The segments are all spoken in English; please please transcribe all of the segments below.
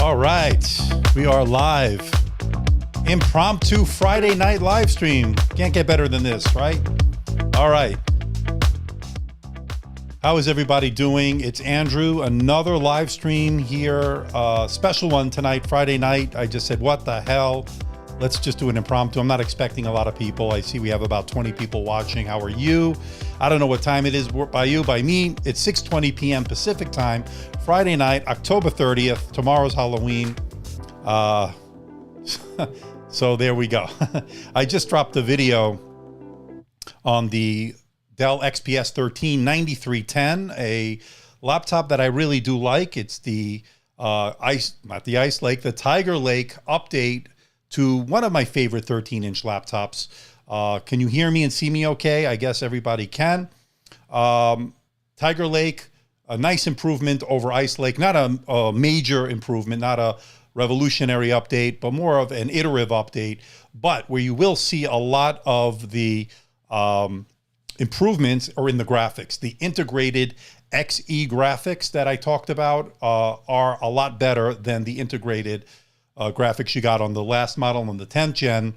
All right, we are live. Impromptu Friday night live stream. Can't get better than this, right? All right. How is everybody doing? It's Andrew, another live stream here. Special one tonight, Friday night. I just said, what the hell? Let's just do an impromptu. I'm not expecting a lot of people. I see we have about 20 people watching. How are you? I don't know what time it is by you. By me, it's 6:20 p.m. Pacific time, Friday night, October 30th. Tomorrow's Halloween. So there we go. I just dropped a video on the Dell XPS 139310, a laptop that I really do like. It's the the Tiger Lake update to one of my favorite 13-inch laptops. Can you hear me and see me okay? I guess everybody can. Tiger Lake, a nice improvement over Ice Lake. Not a major improvement, not a revolutionary update, but more of an iterative update. But where you will see a lot of the improvements are in the graphics. The integrated XE graphics that I talked about are a lot better than the integrated graphics you got on the last model, on the 10th gen,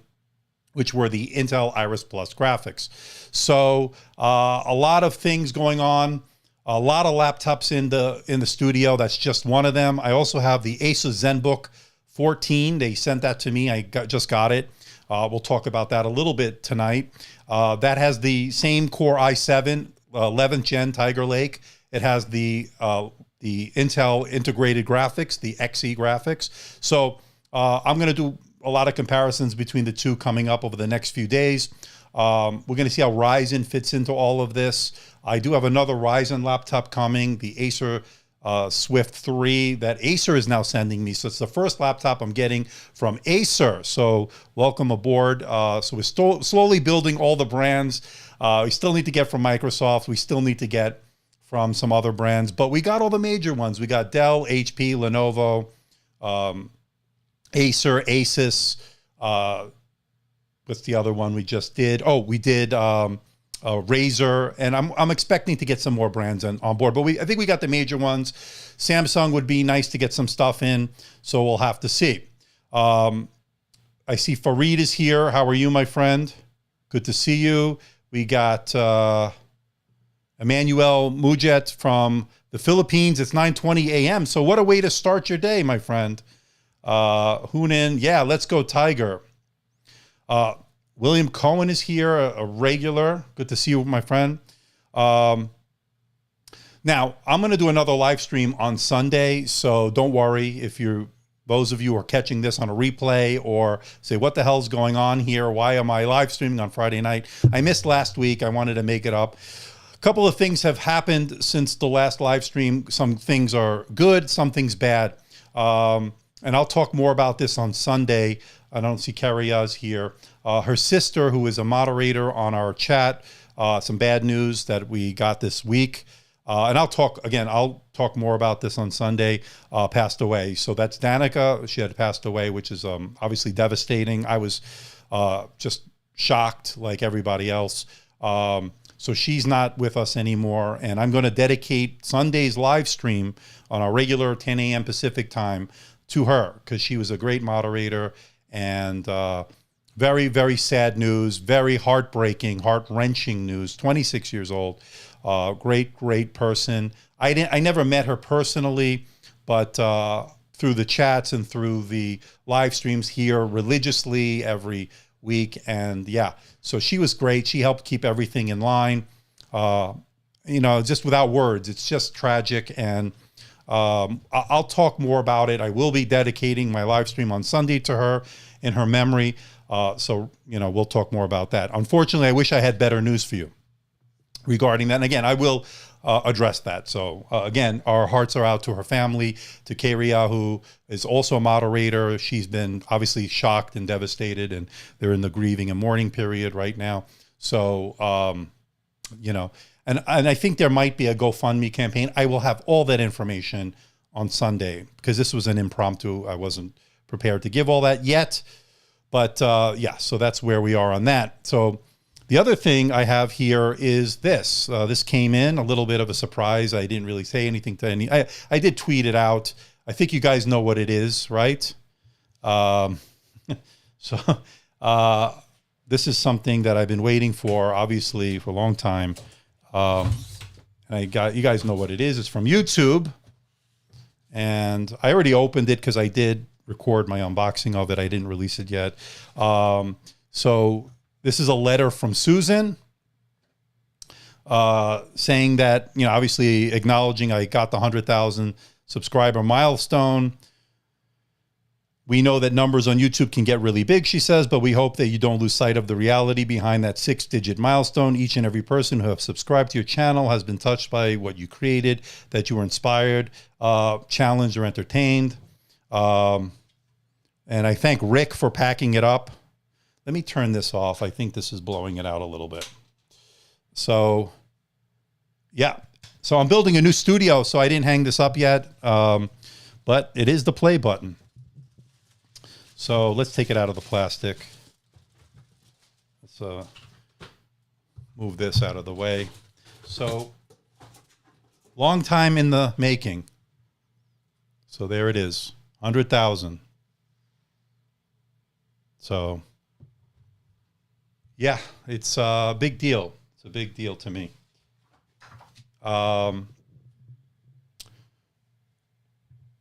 which were the Intel Iris Plus graphics. So a lot of things going on, a lot of laptops in the studio. That's just one of them. I also have the Asus ZenBook 14. They sent that to me. I just got it. We'll talk about that a little bit tonight. That has the same Core i7 11th gen Tiger Lake. It has the Intel integrated graphics, the XE graphics. So I'm going to do a lot of comparisons between the two coming up over the next few days. We're going to see how Ryzen fits into all of this. I do have another Ryzen laptop coming, the Acer Swift 3 that Acer is now sending me. So it's the first laptop I'm getting from Acer. So welcome aboard. So we're slowly building all the brands. We still need to get from Microsoft. We still need to get from some other brands, but we got all the major ones. We got Dell, HP, Lenovo, Acer, Asus. What's the other one we just did? Oh, we did Razer, and I'm expecting to get some more brands on board. But I think we got the major ones. Samsung would be nice to get some stuff in, so we'll have to see. I see Farid is here. How are you, my friend? Good to see you. We got Emmanuel Mujet from the Philippines. It's 9:20 a.m. So what a way to start your day, my friend. Hunan, yeah, let's go Tiger. William Cohen is here, a regular. Good to see you, my friend. Now, I'm going to do another live stream on Sunday, so don't worry if those of you who are catching this on a replay or say, what the hell's going on here? Why am I live streaming on Friday night? I missed last week. I wanted to make it up. A couple of things have happened since the last live stream. Some things are good, some things bad. And I'll talk more about this on Sunday. I don't see Kariaz here. Her sister, who is a moderator on our chat, some bad news that we got this week. And I'll talk more about this on Sunday, passed away. So that's Danica. She had passed away, which is obviously devastating. I was just shocked like everybody else. So she's not with us anymore. And I'm going to dedicate Sunday's live stream on our regular 10 a.m. Pacific time to her, because she was a great moderator. And very, very sad news, very heartbreaking, heart-wrenching news. 26 years old, great person. I never met her personally, but through the chats and through the live streams here religiously every week. And yeah, so she was great. She helped keep everything in line. Just without words, it's just tragic. And I'll talk more about it. I will be dedicating my live stream on Sunday to her in her memory. So we'll talk more about that. Unfortunately, I wish I had better news for you regarding that. And again, I will address that. So again, our hearts are out to her family, to Karia, who is also a moderator. She's been obviously shocked and devastated, and they're in the grieving and mourning period right now. So, and I think there might be a GoFundMe campaign. I will have all that information on Sunday, because this was an impromptu. I wasn't prepared to give all that yet. But yeah, so that's where we are on that. So The other thing I have here is this. This came in, a little bit of a surprise. I didn't really say anything to any. I did tweet it out. I think you guys know what it is, right? This is something that I've been waiting for, obviously, for a long time. You guys know what it is. It's from YouTube. And I already opened it because I did record my unboxing of it. I didn't release it yet. So this is a letter from Susan saying that, obviously acknowledging I got the 100,000 subscriber milestone. We know that numbers on YouTube can get really big, she says, but we hope that you don't lose sight of the reality behind that 6-digit milestone. Each and every person who has subscribed to your channel has been touched by what you created, that you were inspired, challenged, or entertained. And I thank Rick for packing it up. Let me turn this off. I think this is blowing it out a little bit. So, yeah. So I'm building a new studio, so I didn't hang this up yet. But it is the play button. So let's take it out of the plastic. Let's move this out of the way. So long time in the making. So there it is, 100,000. So yeah, it's a big deal. It's a big deal to me.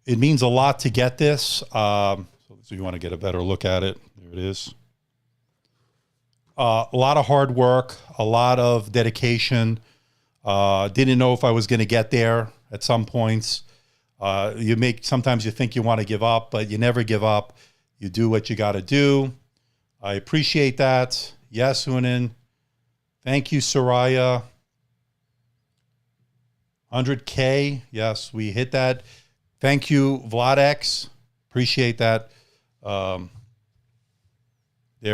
It means a lot to get this. So you want to get a better look at it. There it is. A lot of hard work, a lot of dedication. Didn't know if I was going to get there at some points. Sometimes you think you want to give up, but you never give up. You do what you got to do. I appreciate that. Yes, Hunan. Thank you, Soraya. 100K. Yes, we hit that. Thank you, Vladex. Appreciate that. There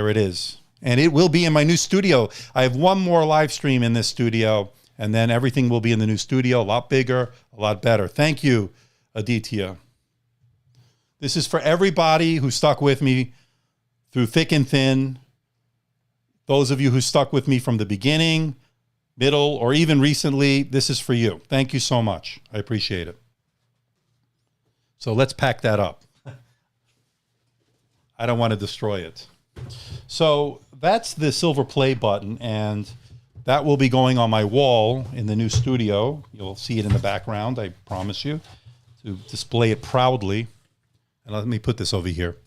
it is. And it will be in my new studio. I have one more live stream in this studio, and then everything will be in the new studio, a lot bigger, a lot better. Thank you, Aditya. This is for everybody who stuck with me through thick and thin. Those of you who stuck with me from the beginning, middle, or even recently, this is for you. Thank you so much. I appreciate it. So let's pack that up. I don't want to destroy it. So that's the silver play button, and that will be going on my wall in the new studio. You'll see it in the background, I promise you, to display it proudly. And let me put this over here.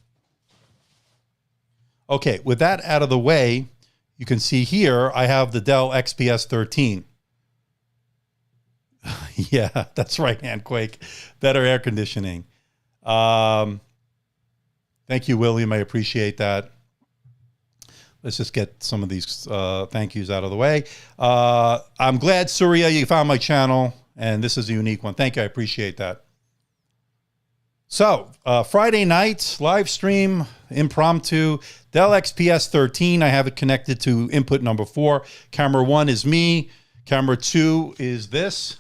Okay, with that out of the way, you can see here I have the Dell XPS 13. Yeah, that's right, Handquake. Better air conditioning. Thank you, William. I appreciate that. Let's just get some of these thank yous out of the way. I'm glad, Surya, you found my channel, and this is a unique one. Thank you. I appreciate that. So, Friday night, live stream, impromptu, Dell XPS 13. I have it connected to input number 4. Camera 1 is me. Camera 2 is this.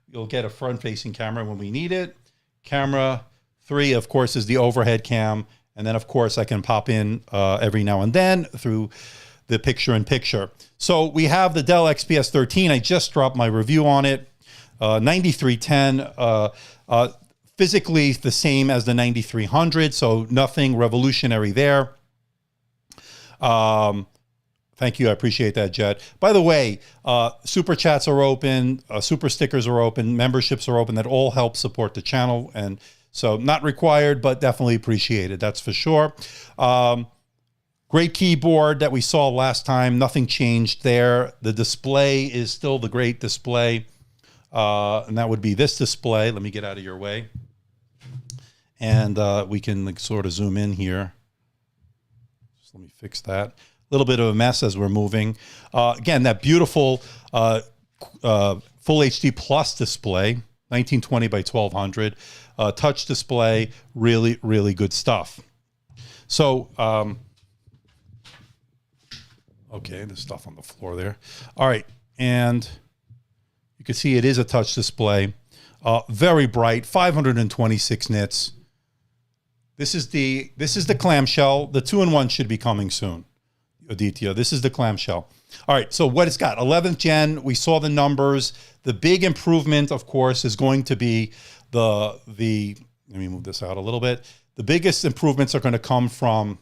You'll get a front-facing camera when we need it. Camera 3, of course, is the overhead cam. And then, of course, I can pop in every now and then through the picture-in-picture. So we have the Dell XPS 13. I just dropped my review on it. 9310, physically the same as the 9300, so nothing revolutionary there. Thank you. I appreciate that, Jet. By the way, super chats are open, super stickers are open, memberships are open. That all help support the channel. And so not required, but definitely appreciated. That's for sure. Great keyboard that we saw last time. Nothing changed there. The display is still the great display. And that would be this display. Let me get out of your way. And we can sort of zoom in here. Just let me fix that. A little bit of a mess as we're moving. Again, that beautiful Full HD Plus display, 1920 by 1200. Touch display, really, really good stuff. So, okay, there's stuff on the floor there. All right, and you can see it is a touch display. Very bright, 526 nits. This is the clamshell. The 2-in-1 should be coming soon. Aditya. This is the clamshell. All right, so what it's got, 11th gen, we saw the numbers. The big improvement, of course, is going to be let me move this out a little bit. The biggest improvements are going to come from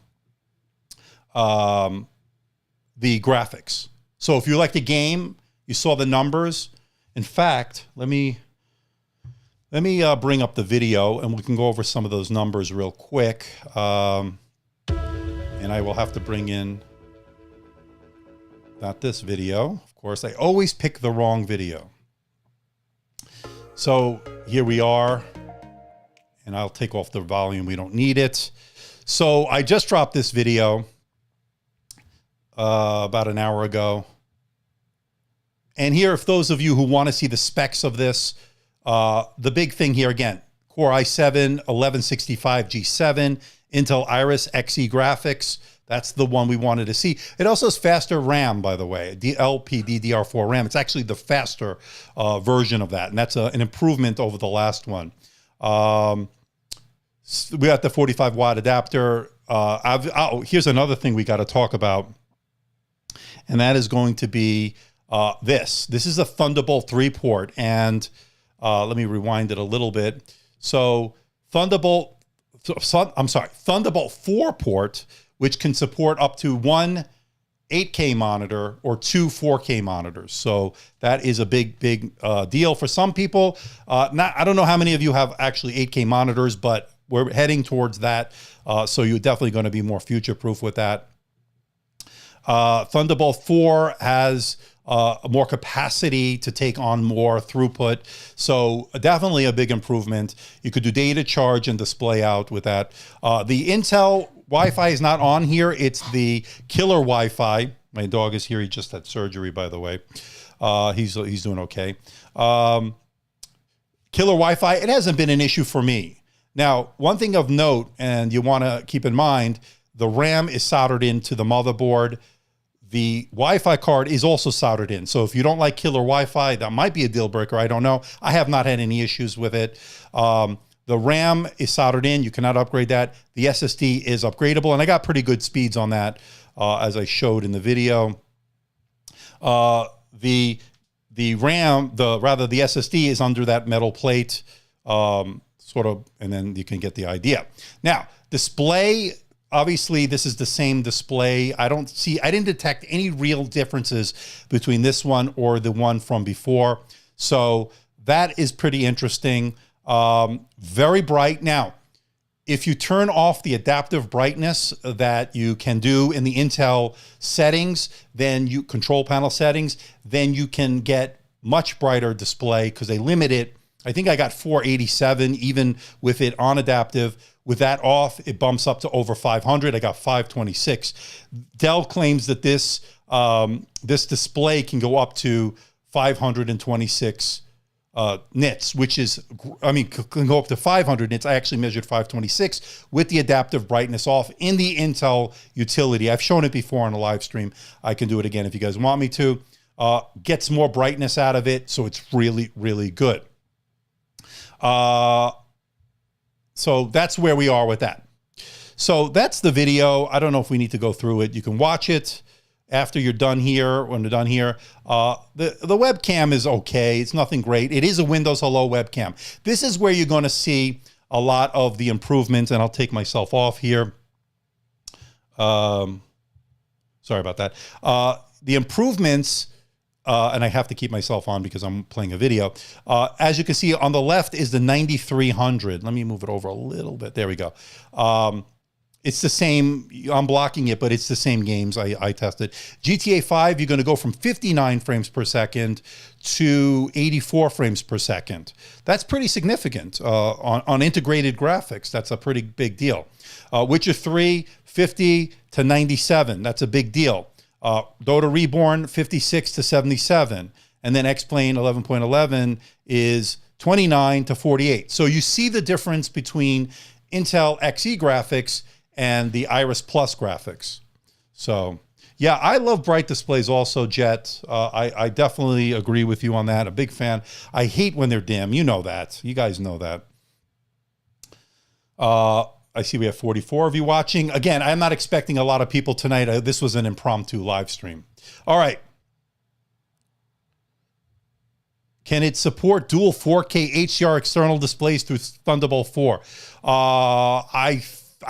the graphics. So if you like the game, you saw the numbers. In fact, let me bring up the video and we can go over some of those numbers real quick. And I will have to bring in, not this video. Of course, I always pick the wrong video. So here we are, and I'll take off the volume. We don't need it. So I just dropped this video about an hour ago. And here, if those of you who want to see the specs of this, the big thing here again, Core i7 1165 G7, Intel Iris Xe graphics. That's the one we wanted to see. It also has faster RAM, by the way, LPDDR4 RAM. It's actually the faster version of that, and that's an improvement over the last one. We got the 45 watt adapter. Here's another thing we got to talk about, and that is going to be this. This is a Thunderbolt 3 port, and let me rewind it a little bit. So Thunderbolt 4 port, which can support up to one 8K monitor or two 4K monitors. So that is a big deal for some people. I don't know how many of you have actually 8K monitors, but we're heading towards that. So you're definitely going to be more future-proof with that. Thunderbolt 4 has more capacity to take on more throughput. So definitely a big improvement. You could do data charge and display out with that. The Intel Wi-Fi is not on here. It's the killer Wi-Fi. My dog is here. He just had surgery, by the way. He's doing okay. Killer Wi-Fi, it hasn't been an issue for me. Now, one thing of note, and you want to keep in mind, the RAM is soldered into the motherboard. The Wi-Fi card is also soldered in. So if you don't like killer Wi-Fi, that might be a deal breaker. I don't know. I have not had any issues with it. The RAM is soldered in. You cannot upgrade that. The SSD is upgradable, and I got pretty good speeds on that, as I showed in the video. The RAM, the SSD is under that metal plate, sort of, and then you can get the idea. Now, display. Obviously, this is the same display. I didn't detect any real differences between this one or the one from before. So that is pretty interesting. Very bright. Now, if you turn off the adaptive brightness that you can do in the Intel settings, then control panel settings, then you can get much brighter display because they limit it. I think I got 487 even with it on adaptive. With that off, it bumps up to over 500. I got 526. Dell claims that this display can go up to 526 nits, which is, can go up to 500 nits. I actually measured 526 with the adaptive brightness off in the Intel utility. I've shown it before on a live stream. I can do it again if you guys want me to. Gets more brightness out of it, so it's really, really good. So that's where we are with that. So that's the video. I don't know if we need to go through it. You can watch it after you're done here. When you're done here, the webcam is okay. It's nothing great. It is a Windows Hello webcam. This is where you're going to see a lot of the improvements, and I'll take myself off here. Sorry about that. The improvements, and I have to keep myself on because I'm playing a video. As you can see on the left is the 9300. Let me move it over a little bit. There we go. It's the same. I'm blocking it, but it's the same games I tested. GTA 5, you're going to go from 59 frames per second to 84 frames per second. That's pretty significant on integrated graphics. That's a pretty big deal. Witcher 3, 50 to 97. That's a big deal. Dota Reborn, 56 to 77. And then X-Plane 11.11 is 29 to 48. So you see the difference between Intel Xe graphics and the Iris Plus graphics. So yeah, I love bright displays also, Jet. I definitely agree with you on that. A big fan. I hate when they're dim. You know that. You guys know that. I see we have 44 of you watching. Again, I'm not expecting a lot of people tonight. This was an impromptu live stream. All right. Can it support dual 4K HDR external displays through Thunderbolt 4? I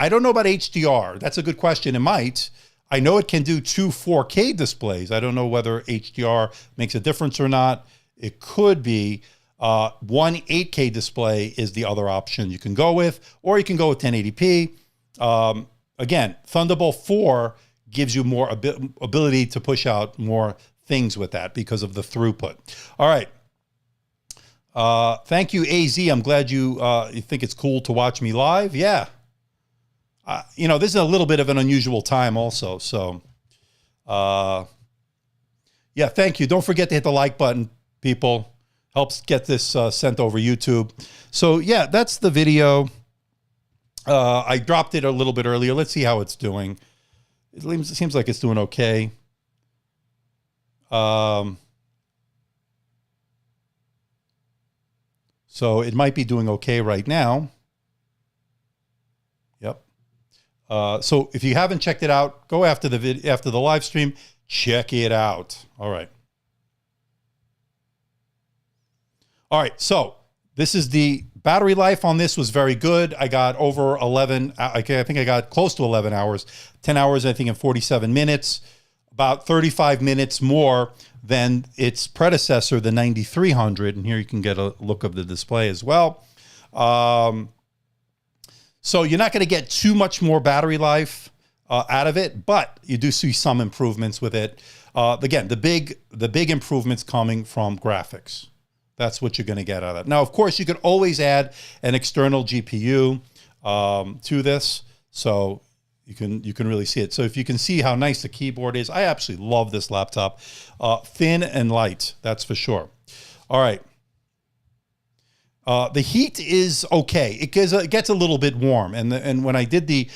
don't know about HDR. That's a good question. It might. I know it can do two 4K displays. I don't know whether HDR makes a difference or not. It could be. One 8K display is the other option you can go with, or you can go with 1080p. Again, Thunderbolt 4 gives you more ability to push out more things with that because of the throughput. All right. Thank you, AZ. I'm glad you think it's cool to watch me live. Yeah. You know, this is a little bit of an unusual time also. So, yeah, thank you. Don't forget to hit the like button, people. Helps get this sent over YouTube. So, yeah, that's the video. I dropped it a little bit earlier. Let's see how it's doing. It seems like it's doing okay. So it might be doing okay right now. Yep. So if you haven't checked it out, go after the live stream, check it out. All right. All right. So this is the battery life on this was very good. I got over 11. I think I got close to 11 hours, 10 hours, I think in 47 minutes, about 35 minutes more than its predecessor, the 9300. And here you can get a look of the display as well. So you're not going to get too much more battery life out of it, but you do see some improvements with it. Again, the big improvements coming from graphics. That's what you're going to get out of it. Now, of course, you could always add an external GPU to this, so you can really see it. So if you can see how nice the keyboard is, I absolutely love this laptop. Thin and light, that's for sure. All right. The heat is okay. It gets a little bit warm. And when I did the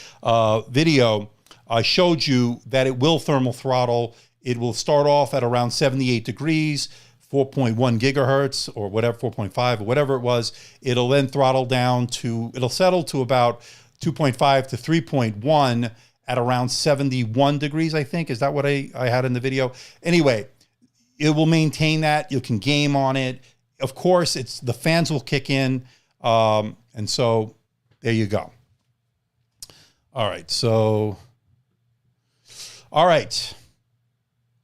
video, I showed you that it will thermal throttle. It will start off at around 78 degrees, 4.1 gigahertz or whatever, 4.5 or whatever it was. It'll then throttle down to, it'll settle to about 2.5 to 3.1 at around 71 degrees, I think. Is that what I had in the video? Anyway, it will maintain that. You can game on it. Of course, the fans will kick in. And so there you go. All right. So, all right.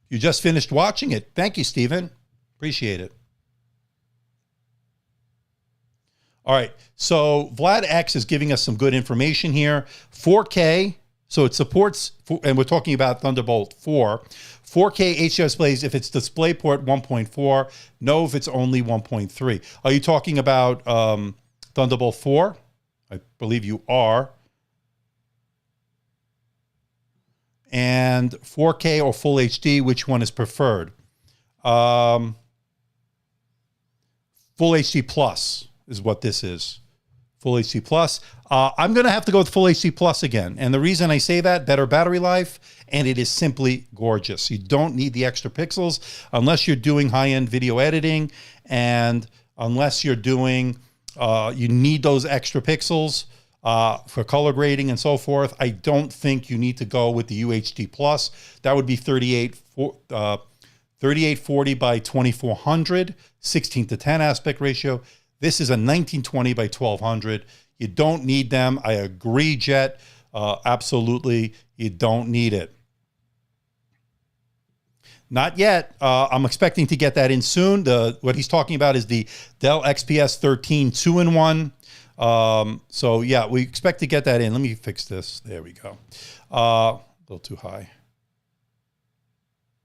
You just finished watching it. Thank you, Stephen. Appreciate it. All right. So Vlad X is giving us some good information here. 4K. So it supports, and we're talking about Thunderbolt 4. 4K HDR displays if it's DisplayPort 1.4. No, if it's only 1.3. Are you talking about Thunderbolt 4? I believe you are. And 4K or Full HD, which one is preferred? Full HD Plus is what this is. Full HD Plus. I'm going to have to go with Full HD Plus again. And the reason I say that, better battery life, and it is simply gorgeous. You don't need the extra pixels unless you're doing high-end video editing, and unless you're doing, you need those extra pixels for color grading and so forth. I don't think you need to go with the UHD Plus. That would be 3840 by 2400, 16:10 aspect ratio. This is a 1920 by 1200. You don't need them. I agree, Jet. Absolutely, you don't need it. Not yet. I'm expecting to get that in soon. What he's talking about is the Dell XPS 13 2-in-1. So yeah, we expect to get that in. Let me fix this. There we go. A little too high.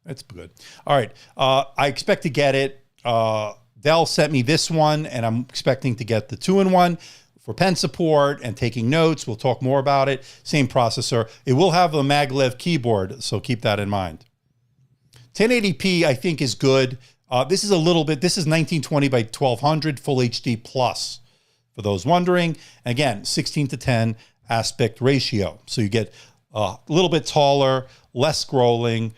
That's good. All right. I expect to get it. Dell sent me this one, and I'm expecting to get the 2-in-1 for pen support and taking notes. We'll talk more about it. Same processor. It will have a maglev keyboard, so keep that in mind. 1080p, I think, is good. This is a little bit, this is 1920 by 1200 Full HD Plus, for those wondering. Again, 16:10 aspect ratio. So you get a little bit taller, less scrolling,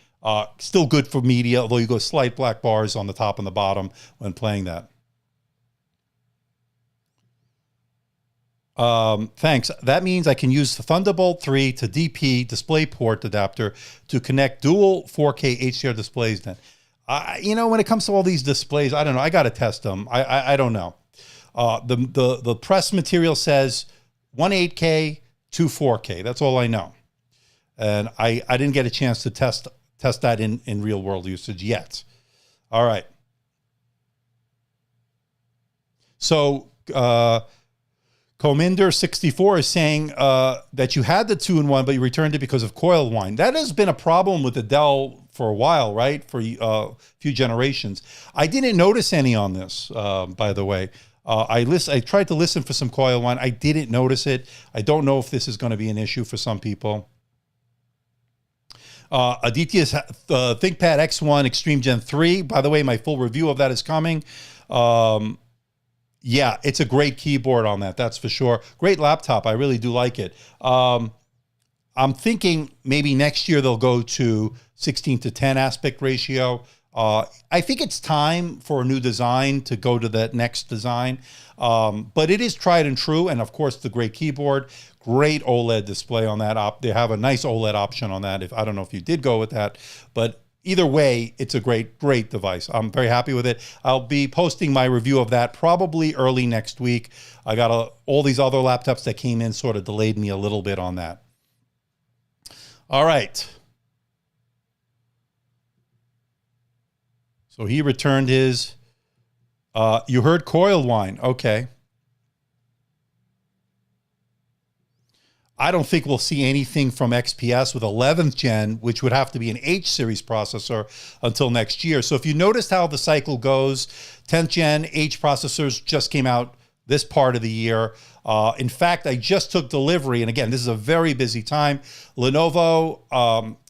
still good for media, although you go slight black bars on the top and the bottom when playing that. Thanks. That means I can use the Thunderbolt 3 to DP DisplayPort adapter to connect dual 4K HDR displays then. You know, when it comes to all these displays, I don't know. I got to test them. I don't know. The press material says 1 8K, 2 4K. That's all I know. And I didn't get a chance to test that in real world usage yet. All right. So Cominder64 is saying that you had the 2-in-1, but you returned it because of coil whine. That has been a problem with the Dell for a while, right? For a few generations. I didn't notice any on this, by the way. I tried to listen for some coil whine. I didn't notice it. I don't know if this is going to be an issue for some people. Aditya's ThinkPad X1 Extreme Gen 3. By the way, my full review of that is coming. Yeah, it's a great keyboard on that. That's for sure. Great laptop. I really do like it. I'm thinking maybe next year they'll go to 16:10 aspect ratio. I think it's time for a new design to go to that next design. But it is tried and true. And of course, the great keyboard, great OLED display on that. They have a nice OLED option on that. I don't know if you did go with that, but either way, it's a great device. I'm very happy with it. I'll be posting my review of that probably early next week. I got all these other laptops that came in sort of delayed me a little bit on that. All right. So he returned his, you heard coil whine. Okay. I don't think we'll see anything from XPS with 11th gen, which would have to be an H series processor until next year. So if you noticed how the cycle goes, 10th gen H processors just came out this part of the year. In fact, I just took delivery. And again, this is a very busy time. Lenovo,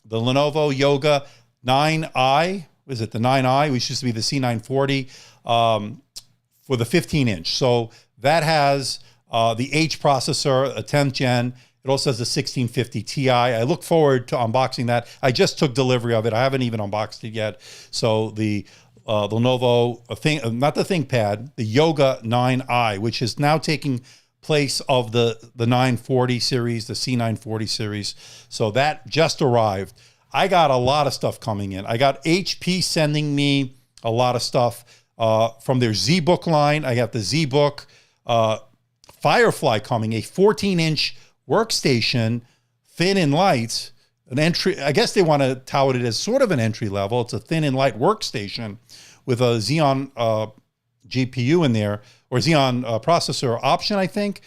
the Lenovo Yoga 9i, is it the 9i, which used to be the C940, for the 15-inch. So that has the H processor, a 10th gen. It also has the 1650 Ti. I look forward to unboxing that. I just took delivery of it. I haven't even unboxed it yet. So the Lenovo, not the ThinkPad, the Yoga 9i, which is now taking place of the 940 series, the C940 series. So that just arrived. I got a lot of stuff coming in. I got HP sending me a lot of stuff from their ZBook line. I got the ZBook Firefly coming, a 14-inch workstation, thin and light, an entry. I guess they want to tout it as sort of an entry level. It's a thin and light workstation with a Xeon GPU in there, or Xeon processor option, I think.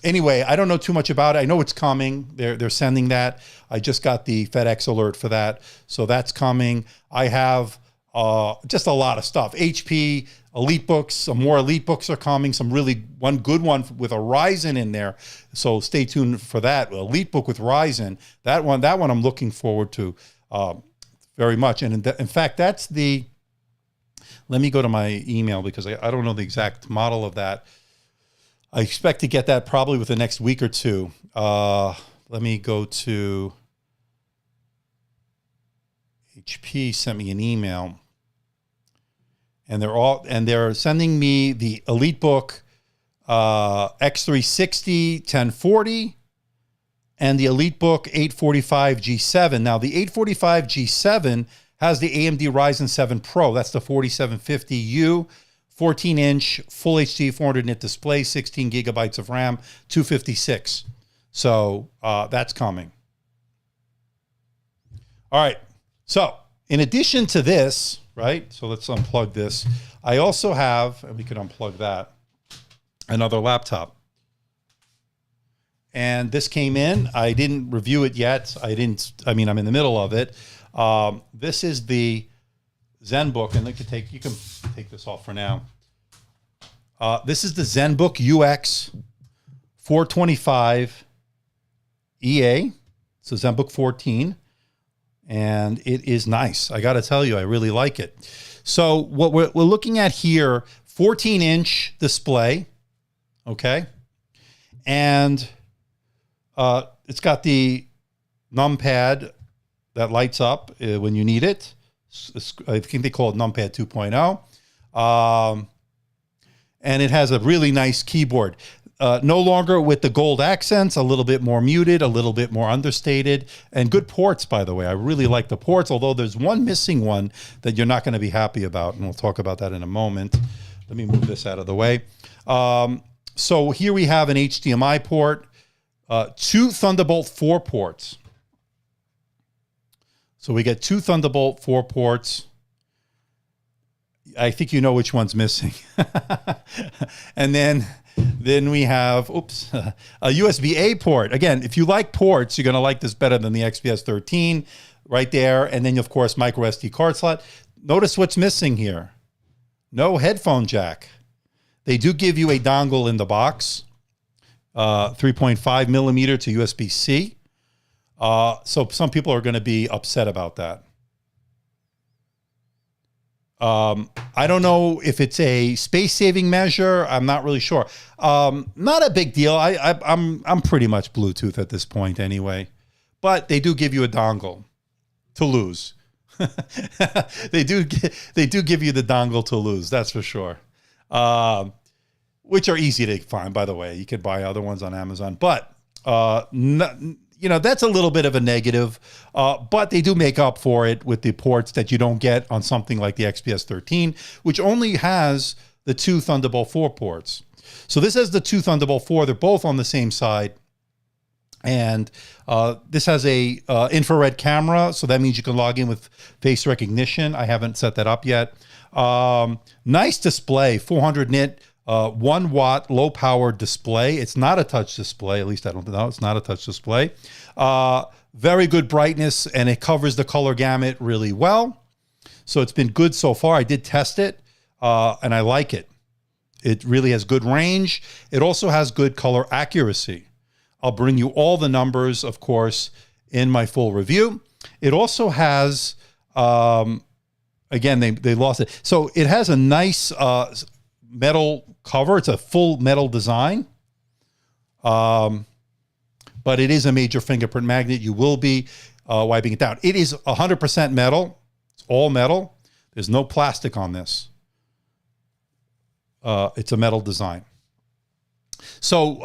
Anyway, I don't know too much about it. I know it's coming. They're sending that. I just got the FedEx alert for that. So that's coming. I have just a lot of stuff. HP EliteBooks, some more EliteBooks are coming. One good one with a Ryzen in there. So stay tuned for that. EliteBook with Ryzen. That one I'm looking forward to very much. And in fact, that's the. Let me go to my email because I don't know the exact model of that. I expect to get that probably within the next week or two. Let me go to HP sent me an email, and they're sending me the EliteBook X360 1040 and the EliteBook 845 G7. Now the 845 G7 has the AMD Ryzen 7 Pro. That's the 4750U. 14-inch full HD 400 nit display, 16 gigabytes of RAM, 256. So that's coming. All right. So in addition to this, right? So let's unplug this. I also have, and we could unplug that, another laptop. And this came in. I didn't review it yet. I'm in the middle of it. This is the ZenBook, and you can take this off for now. This is the ZenBook UX425EA. So ZenBook 14, and it is nice. I got to tell you, I really like it. So what we're looking at here, 14-inch display, okay, and it's got the numpad that lights up when you need it. I think they call it numpad 2.0. And it has a really nice keyboard. no longer with the gold accents, a little bit more muted, a little bit more understated, and good ports, by the way. I really like the ports, although there's one missing one that you're not going to be happy about, and we'll talk about that in a moment. Let me move this out of the way. So here we have an HDMI port, 2 Thunderbolt 4 ports. So we get 2 Thunderbolt 4 ports. I think you know which one's missing. And then we have, a USB-A port. Again, if you like ports, you're going to like this better than the XPS 13 right there. And then, of course, micro SD card slot. Notice what's missing here. No headphone jack. They do give you a dongle in the box, 3.5 millimeter to USB-C. So some people are going to be upset about that. I don't know if it's a space-saving measure. I'm not really sure. Not a big deal. I'm pretty much Bluetooth at this point anyway. But they do give you a dongle to lose. They do give you the dongle to lose. That's for sure. Which are easy to find, by the way. You could buy other ones on Amazon. But that's a little bit of a negative, but they do make up for it with the ports that you don't get on something like the XPS 13, which only has the 2 Thunderbolt 4 ports. So this has the 2 Thunderbolt 4. They're both on the same side. And this has a infrared camera, so that means you can log in with face recognition. I haven't set that up yet. Nice display, 400 nit. 1 watt low power display. It's not a touch display. At least I don't know. It's not a touch display. Very good brightness, and it covers the color gamut really well. So it's been good so far. I did test it, and I like it. It really has good range. It also has good color accuracy. I'll bring you all the numbers, of course, in my full review. It also has, again, they lost it. So it has a nice metal cover. It's a full metal design. But it is a major fingerprint magnet. You will be wiping it down. It is 100% metal. It's all metal. There's no plastic on this. It's a metal design. So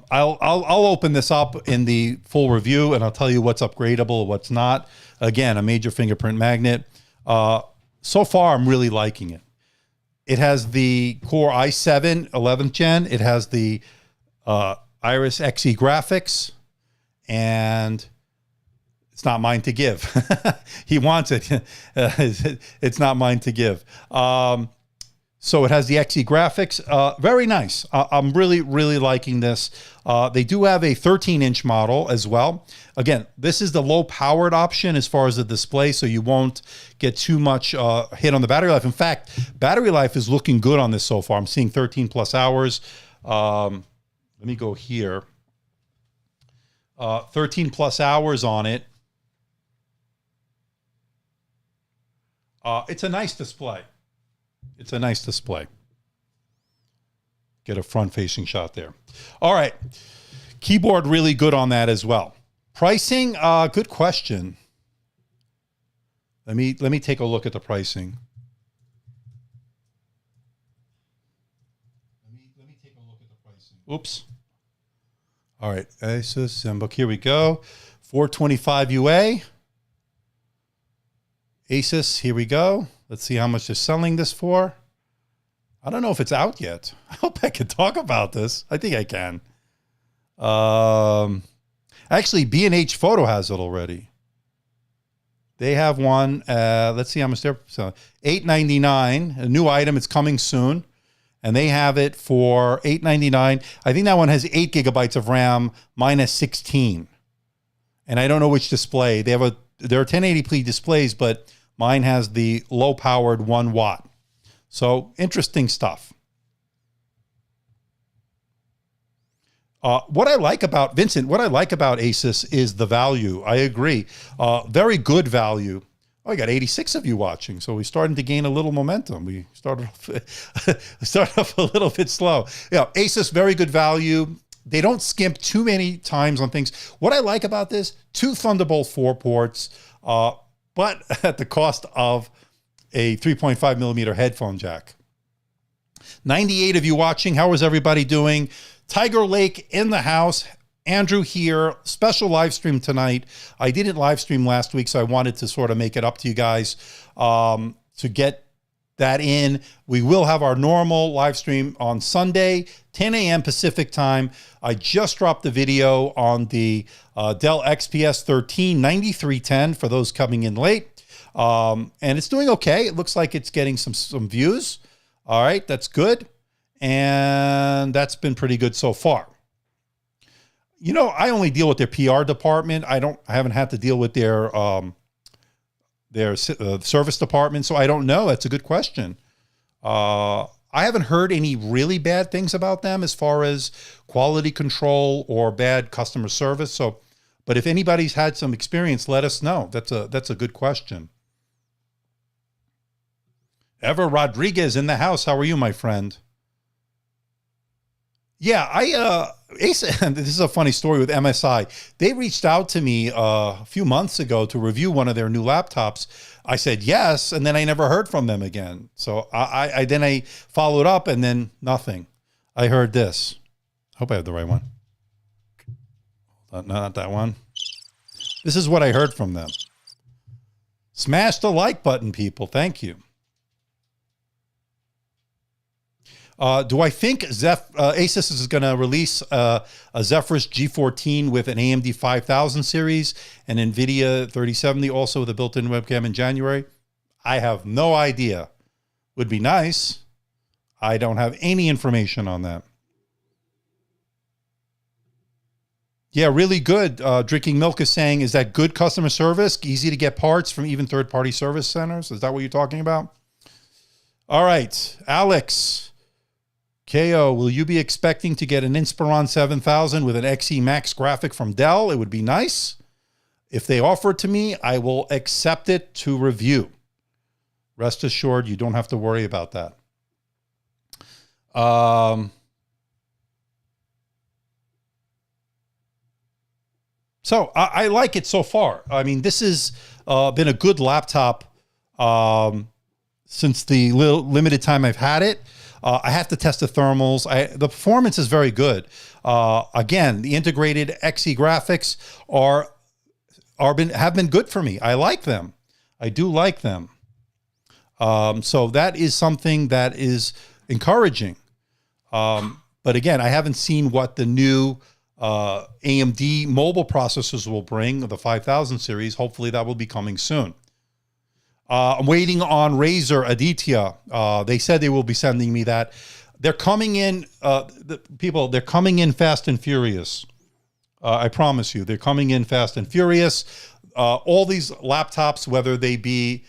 I'll open this up in the full review, and I'll tell you what's upgradable, what's not. Again, a major fingerprint magnet. So far, I'm really liking it. It has the Core i7 11th gen. It has the Iris Xe graphics, and it's not mine to give. He wants it. It's not mine to give. So it has the Xe graphics. Very nice. I'm really, really liking this. They do have a 13-inch model as well. Again, this is the low-powered option as far as the display, so you won't get too much hit on the battery life. In fact, battery life is looking good on this so far. I'm seeing 13 plus hours. Let me go here. 13 plus hours on it. It's a nice display. It's a nice display. Get a front-facing shot there. All right. Keyboard really good on that as well. Pricing, good question. Let me take a look at the pricing. Let me take a look at the pricing. Oops. All right. Asus ZenBook. Here we go. 425 UA. Asus. Here we go. Let's see how much they're selling this for. I don't know if it's out yet. I hope I can talk about this. I think I can. Actually, B&H Photo has it already. They have one. Let's see how much they're selling. $899. A new item. It's coming soon. And they have it for $899. I think that one has 8 gigabytes of RAM. Mine has 16. And I don't know which display. There are 1080p displays, but mine has the low-powered 1 watt. So interesting stuff. What I like about Asus is the value. I agree. Very good value. Oh, I got 86 of you watching, so we're starting to gain a little momentum. We started off a little bit slow. Yeah, Asus, very good value. They don't skimp too many times on things. What I like about this, 2 Thunderbolt 4 ports, but at the cost of a 3.5 millimeter headphone jack. 98 of you watching. How is everybody doing? Tiger Lake in the house. Andrew here. Special live stream tonight. I didn't live stream last week, so I wanted to sort of make it up to you guys to get that in. We will have our normal live stream on Sunday, 10 a.m. Pacific time. I just dropped the video on the Dell XPS 139310 for those coming in late. And it's doing okay. It looks like it's getting some views. All right, that's good. And that's been pretty good so far. You know, I only deal with their PR department. I haven't had to deal with their service department, so I don't know. That's a good question. I haven't heard any really bad things about them as far as quality control or bad customer service. So, but if anybody's had some experience, let us know. That's a good question. Ever Rodriguez in the house. How are you, my friend? Yeah, this is a funny story with MSI. They reached out to me a few months ago to review one of their new laptops. I said yes, and then I never heard from them again. So I followed up, and then nothing. I heard this. Hope I have the right one. Not that one. This is what I heard from them. Smash the like button, people. Thank you. Do I think Asus is going to release a Zephyrus G14 with an AMD 5000 series and NVIDIA 3070 also with a built-in webcam in January? I have no idea. Would be nice. I don't have any information on that. Yeah, really good. Drinking Milk is saying, is that good customer service? Easy to get parts from even third-party service centers? Is that what you're talking about? All right, Alex. KO, will you be expecting to get an Inspiron 7000 with an XE Max graphic from Dell? It would be nice. If they offer it to me, I will accept it to review. Rest assured, you don't have to worry about that. So I like it so far. I mean, this has been a good laptop since the limited time I've had it. I have to test the thermals. The performance is very good. Again, the integrated XE graphics have been good for me. I like them. I do like them. So that is something that is encouraging. But again, I haven't seen what the new AMD mobile processors will bring, the 5000 series. Hopefully that will be coming soon. I'm waiting on Razer Aditya. They said they will be sending me that. They're coming in, they're coming in fast and furious. I promise you, they're coming in fast and furious. All these laptops, whether they be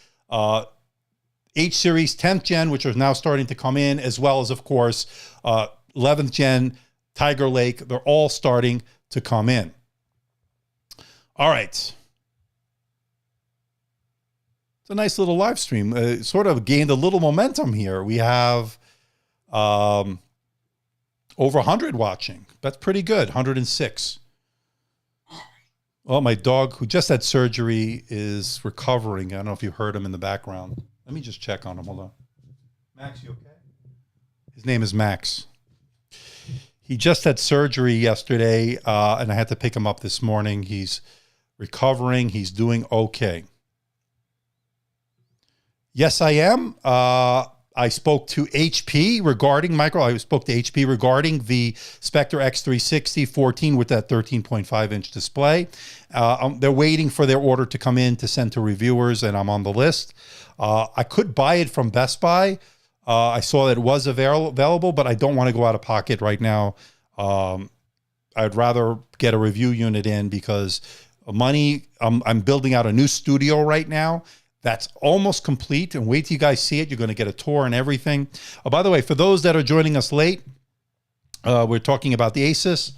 H series 10th gen, which are now starting to come in, as well as, of course, 11th gen Tiger Lake, they're all starting to come in. All right. It's a nice little live stream. Sort of gained a little momentum here. We have over 100 watching. That's pretty good. 106. Well, my dog, who just had surgery, is recovering. I don't know if you heard him in the background. Let me just check on him. Hold on. Max, you okay? His name is Max. He just had surgery yesterday, and I had to pick him up this morning. He's recovering. He's doing okay. Yes, I am. I spoke to HP regarding, Michael, I spoke to HP regarding the Spectre X360 14 with that 13.5-inch display. They're waiting for their order to come in to send to reviewers, and I'm on the list. I could buy it from Best Buy. I saw that it was available, but I don't want to go out of pocket right now. I'd rather get a review unit in because money, I'm building out a new studio right now. That's almost complete, and wait till you guys see it. You're going to get a tour and everything. By the way, for those that are joining us late, we're talking about the Asus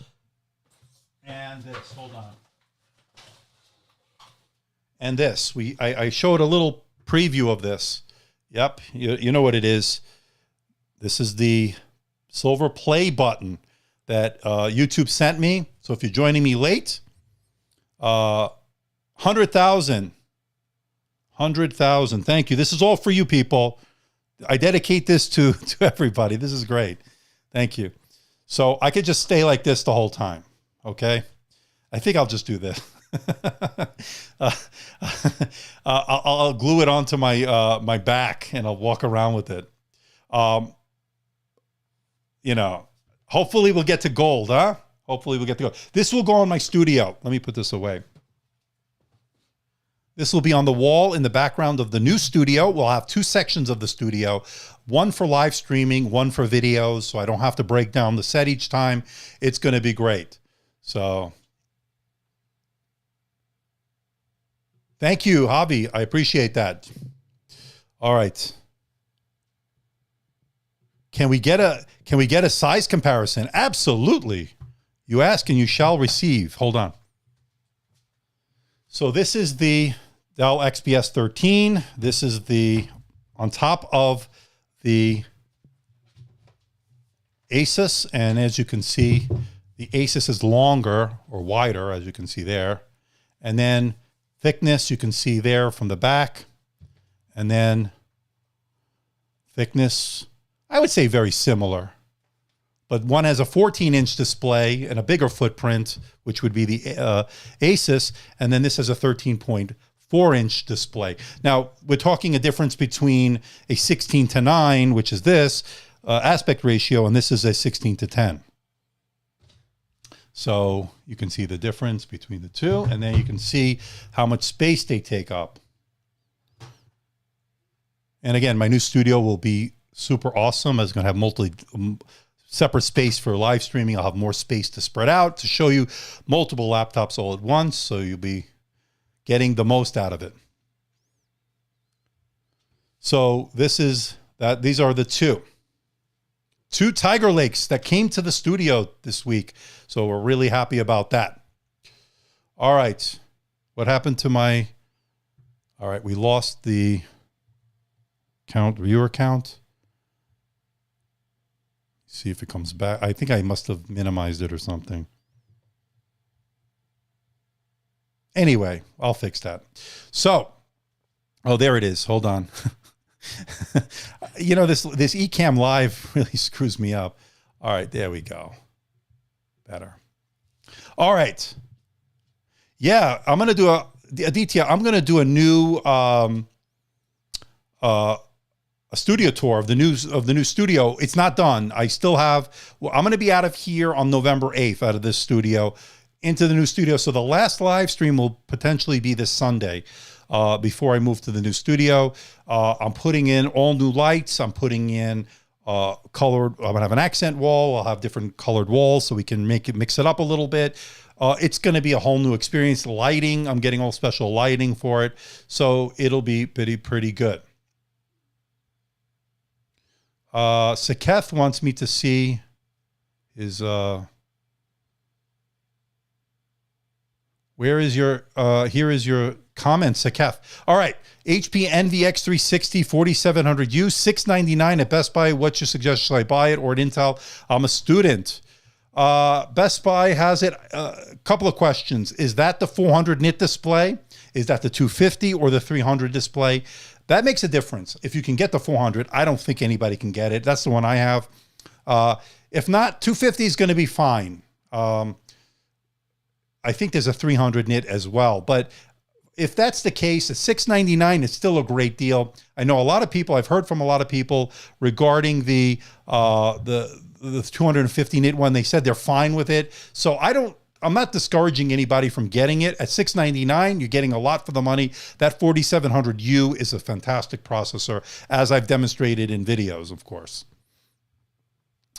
and this. Hold on. And this. I showed a little preview of this. Yep, you know what it is. This is the silver play button that YouTube sent me. So if you're joining me late, 100,000. 100,000. Thank you. This is all for you people. I dedicate this to everybody. This is great. Thank you. So I could just stay like this the whole time. Okay. I think I'll just do this. I'll glue it onto my my back and I'll walk around with it. You know, hopefully we'll get to gold, huh? Hopefully we'll get to gold. This will go in my studio. Let me put this away. This will be on the wall in the background of the new studio. We'll have two sections of the studio, one for live streaming, one for videos, so I don't have to break down the set each time. It's going to be great. So thank you, Javi. I appreciate that. All right. Can we get a size comparison? Absolutely. You ask and you shall receive. Hold on. So this is the Dell XPS 13. This is the on top of the Asus, and as you can see, the Asus is longer or wider, as you can see there. And then thickness, you can see there from the back. And then thickness, I would say very similar. But one has a 14-inch display and a bigger footprint, which would be the Asus. And then this has a 13.4-inch display. Now, we're talking a difference between a 16:9, which is this aspect ratio, and this is a 16:10. So you can see the difference between the two, and then you can see how much space they take up. And again, my new studio will be super awesome. It's going to have separate space for live streaming. I'll have more space to spread out to show you multiple laptops all at once, so you'll be getting the most out of it. So these are the two Tiger Lakes that came to the studio this week. So we're really happy about that. All right. What happened to my... All right, we lost the viewer count. See if it comes back. I think I must have minimized it or something. Anyway, I'll fix that. So, oh, there it is. Hold on. You know, this Ecamm Live really screws me up. All right, there we go. Better. All right. Yeah, I'm going to do Aditya, I'm going to do a new a studio tour of the new studio. It's not done. I still have, I'm going to be out of here on November 8th, out of this studio into the new studio. So the last live stream will potentially be this Sunday before I move to the new studio. I'm putting in all new lights. I'm putting in colored, I'm going to have an accent wall. I'll have different colored walls so we can mix it up a little bit. It's going to be a whole new experience. Lighting, I'm getting all special lighting for it. So it'll be pretty good. Saketh wants me to see his, where is your, here is your comment, Saketh. All right. HP NVX 360 4700U, $699 at Best Buy. What's your suggestion? Should I buy it or at Intel? I'm a student. Best Buy has it. A couple of questions. Is that the 400 nit display? Is that the 250 or the 300 display? That makes a difference. If you can get the 400, I don't think anybody can get it. That's the one I have. If not, 250 is going to be fine. I think there's a 300 nit as well. But if that's the case, at $699 is still a great deal. I know a lot of people, I've heard from a lot of people regarding the 250 nit one. They said they're fine with it. So I'm not discouraging anybody from getting it. At $699, you're getting a lot for the money. That 4700U is a fantastic processor, as I've demonstrated in videos, of course.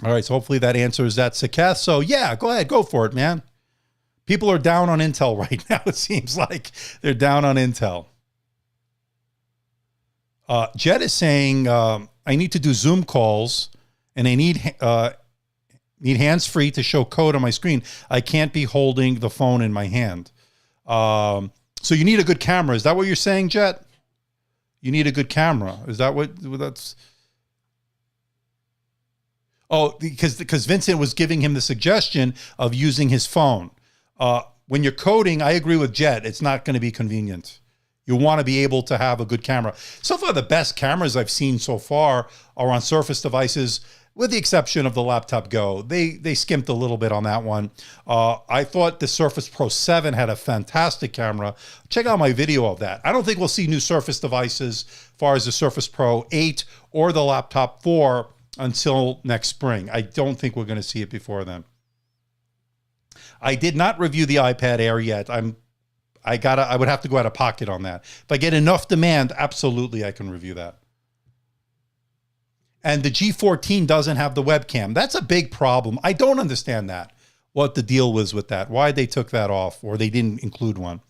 All right, so hopefully that answers that, Saketh. So yeah, go ahead, go for it, man. People are down on Intel right now. It seems like they're down on Intel. Jet is saying, I need to do Zoom calls and I need hands-free to show code on my screen. I can't be holding the phone in my hand. So you need a good camera. Is that what you're saying, Jet? You need a good camera. Is that what that's... Oh, because Vincent was giving him the suggestion of using his phone. When you're coding, I agree with Jet. It's not going to be convenient. You want to be able to have a good camera. So far, the best cameras I've seen so far are on Surface devices, with the exception of the Laptop Go. They skimped a little bit on that one. I thought the Surface Pro 7 had a fantastic camera. Check out my video of that. I don't think we'll see new Surface devices as far as the Surface Pro 8 or the Laptop 4 until next spring. I don't think we're going to see it before then. I did not review the iPad Air yet. I would have to go out of pocket on that. If I get enough demand, absolutely I can review that. And the G14 doesn't have the webcam. That's a big problem. I don't understand that, what the deal was with that, why they took that off or they didn't include one.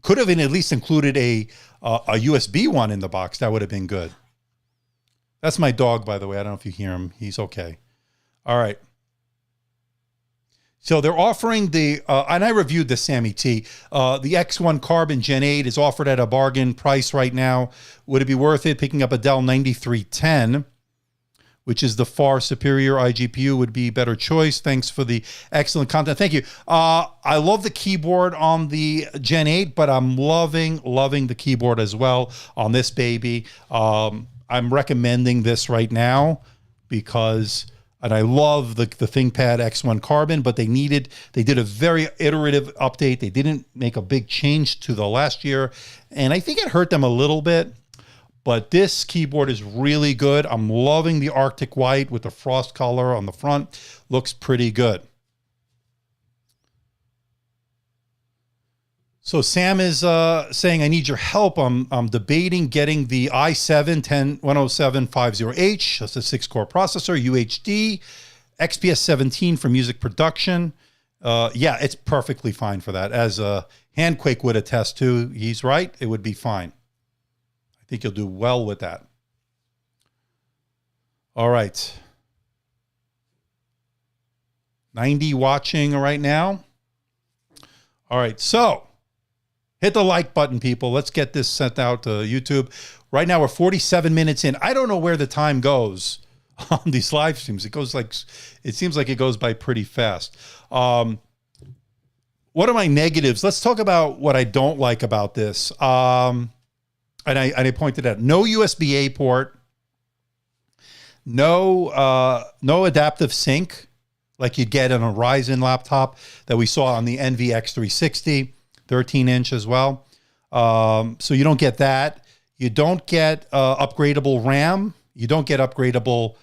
Could have at least included a USB one in the box. That would have been good. That's my dog, by the way. I don't know if you hear him. He's okay. All right. So they're offering the, and I reviewed the Sammy T, the X1 Carbon Gen 8 is offered at a bargain price right now. Would it be worth it? Picking up a Dell 9310, which is the far superior iGPU, would be a better choice. Thanks for the excellent content. Thank you. I love the keyboard on the Gen 8, but I'm loving the keyboard as well on this baby. I'm recommending this right now because... And I love the ThinkPad X1 Carbon, but they did a very iterative update. They didn't make a big change to the last year. And I think it hurt them a little bit, but this keyboard is really good. I'm loving the Arctic White with the frost color on the front. Looks pretty good. So Sam is saying, I need your help. I'm debating getting the i7-10750H. That's a 6-core processor, UHD, XPS 17 for music production. Yeah, it's perfectly fine for that. As Handquake would attest to, he's right. It would be fine. I think you'll do well with that. All right. 90 watching right now. All right, so... hit the like button, people. Let's get this sent out to YouTube. Right now, we're 47 minutes in. I don't know where the time goes on these live streams. It seems like it goes by pretty fast. What are my negatives? Let's talk about what I don't like about this. And I pointed out, no USB-A port, no adaptive sync like you'd get on a Ryzen laptop that we saw on the NVX 360. 13-inch as well. So you don't get that. You don't get upgradable RAM. You don't get upgradable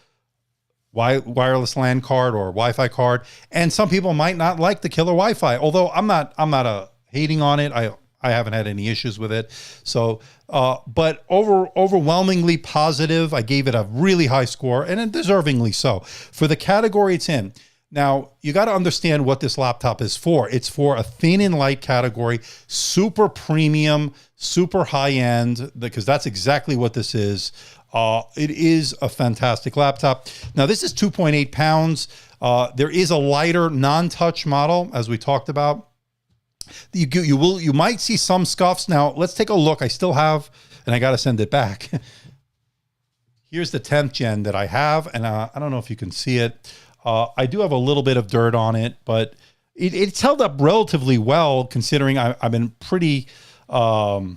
wireless LAN card or Wi-Fi card. And some people might not like the killer Wi-Fi, although I'm not hating on it. I haven't had any issues with it. So, but overwhelmingly positive. I gave it a really high score, and deservingly so. For the category it's in, now, you got to understand what this laptop is for. It's for a thin and light category, super premium, super high-end, because that's exactly what this is. It is a fantastic laptop. Now, this is 2.8 pounds. There is a lighter non-touch model, as we talked about. You might see some scuffs. Now, let's take a look. I still have, and I got to send it back. Here's the 10th gen that I have, and I don't know if you can see it. I do have a little bit of dirt on it, but it's held up relatively well considering I've been pretty hard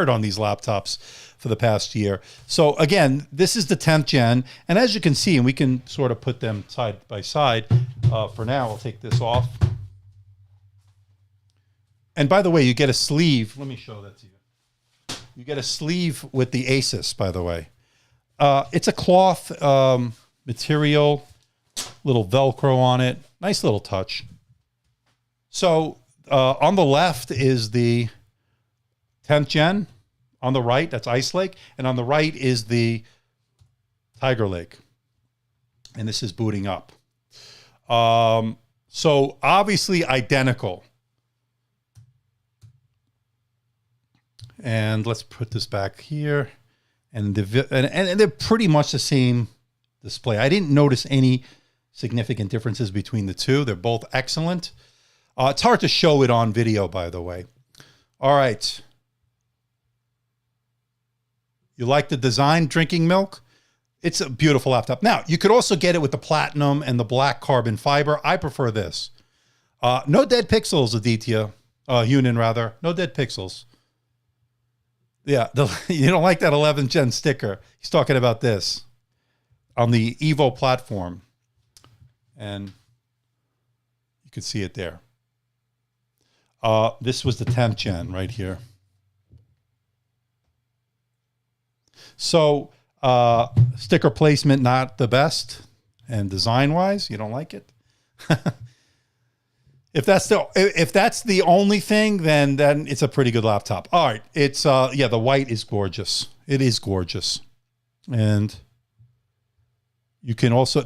on these laptops for the past year. So again, this is the 10th gen. And as you can see, and we can sort of put them side by side for now, I'll take this off. And by the way, you get a sleeve. Let me show that to you. You get a sleeve with the Asus, by the way. It's a cloth material, little Velcro on it. Nice little touch. So on the left is the 10th gen. On the right, that's Ice Lake. And on the right is the Tiger Lake. And this is booting up. So obviously identical. And let's put this back here. And they're pretty much the same display. I didn't notice any significant differences between the two. They're both excellent. It's hard to show it on video, by the way. All right. You like the design, Drinking Milk? It's a beautiful laptop. Now, you could also get it with the platinum and the black carbon fiber. I prefer this. No dead pixels, Aditya. Hunan, rather. No dead pixels. Yeah, you don't like that 11th gen sticker. He's talking about this on the Evo platform. And you can see it there. This was the 10th gen right here. So sticker placement, not the best. And design-wise, you don't like it? If that's the only thing, then it's a pretty good laptop. All right, it's yeah, the white is gorgeous. It is gorgeous, and you can also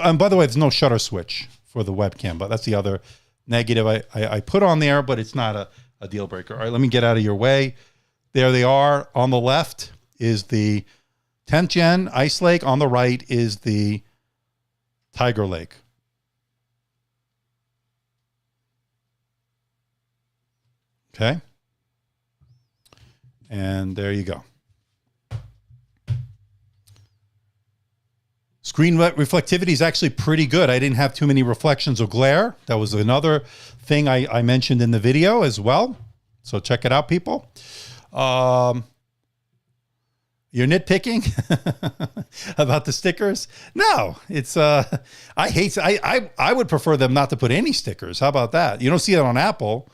and by the way, there's no shutter switch for the webcam, but that's the other negative I put on there, but it's not a deal breaker. All right, let me get out of your way. There they are. On the left is the 10th gen Ice Lake. On the right is the Tiger Lake. Okay. And there you go. Screen reflectivity is actually pretty good. I didn't have too many reflections or glare. That was another thing I mentioned in the video as well. So check it out, people. You're nitpicking about the stickers? No, it's I would prefer them not to put any stickers. How about that? You don't see that on Apple.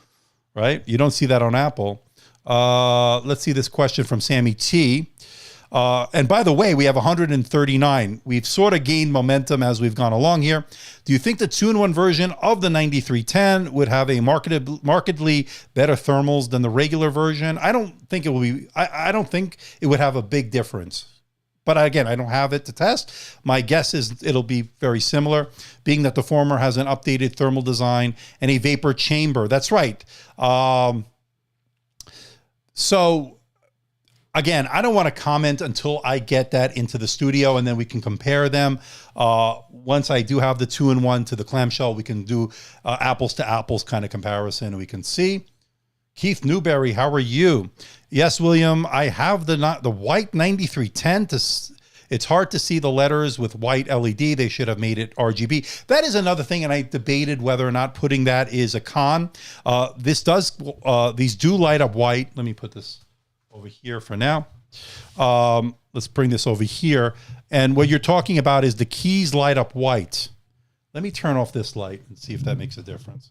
Right? You don't see that on Apple. Let's see this question from Sammy T. And by the way, we have 139. We've sort of gained momentum as we've gone along here. Do you think the 2-in-1 version of the 9310 would have a markedly better thermals than the regular version? I don't think it will be. I don't think it would have a big difference. But again, I don't have it to test. My guess is it'll be very similar, being that the former has an updated thermal design and a vapor chamber. That's right. So again, I don't want to comment until I get that into the studio, and then we can compare them. Once I do have the 2-in-1 to the clamshell, we can do apples to apples kind of comparison, and we can see. Keith Newberry, how are you? Yes, William, I have the white 9310. It's hard to see the letters with white LED. They should have made it RGB. That is another thing, and I debated whether or not putting that is a con. These do light up white. Let me put this over here for now. Let's bring this over here. And what you're talking about is the keys light up white. Let me turn off this light and see if that makes a difference.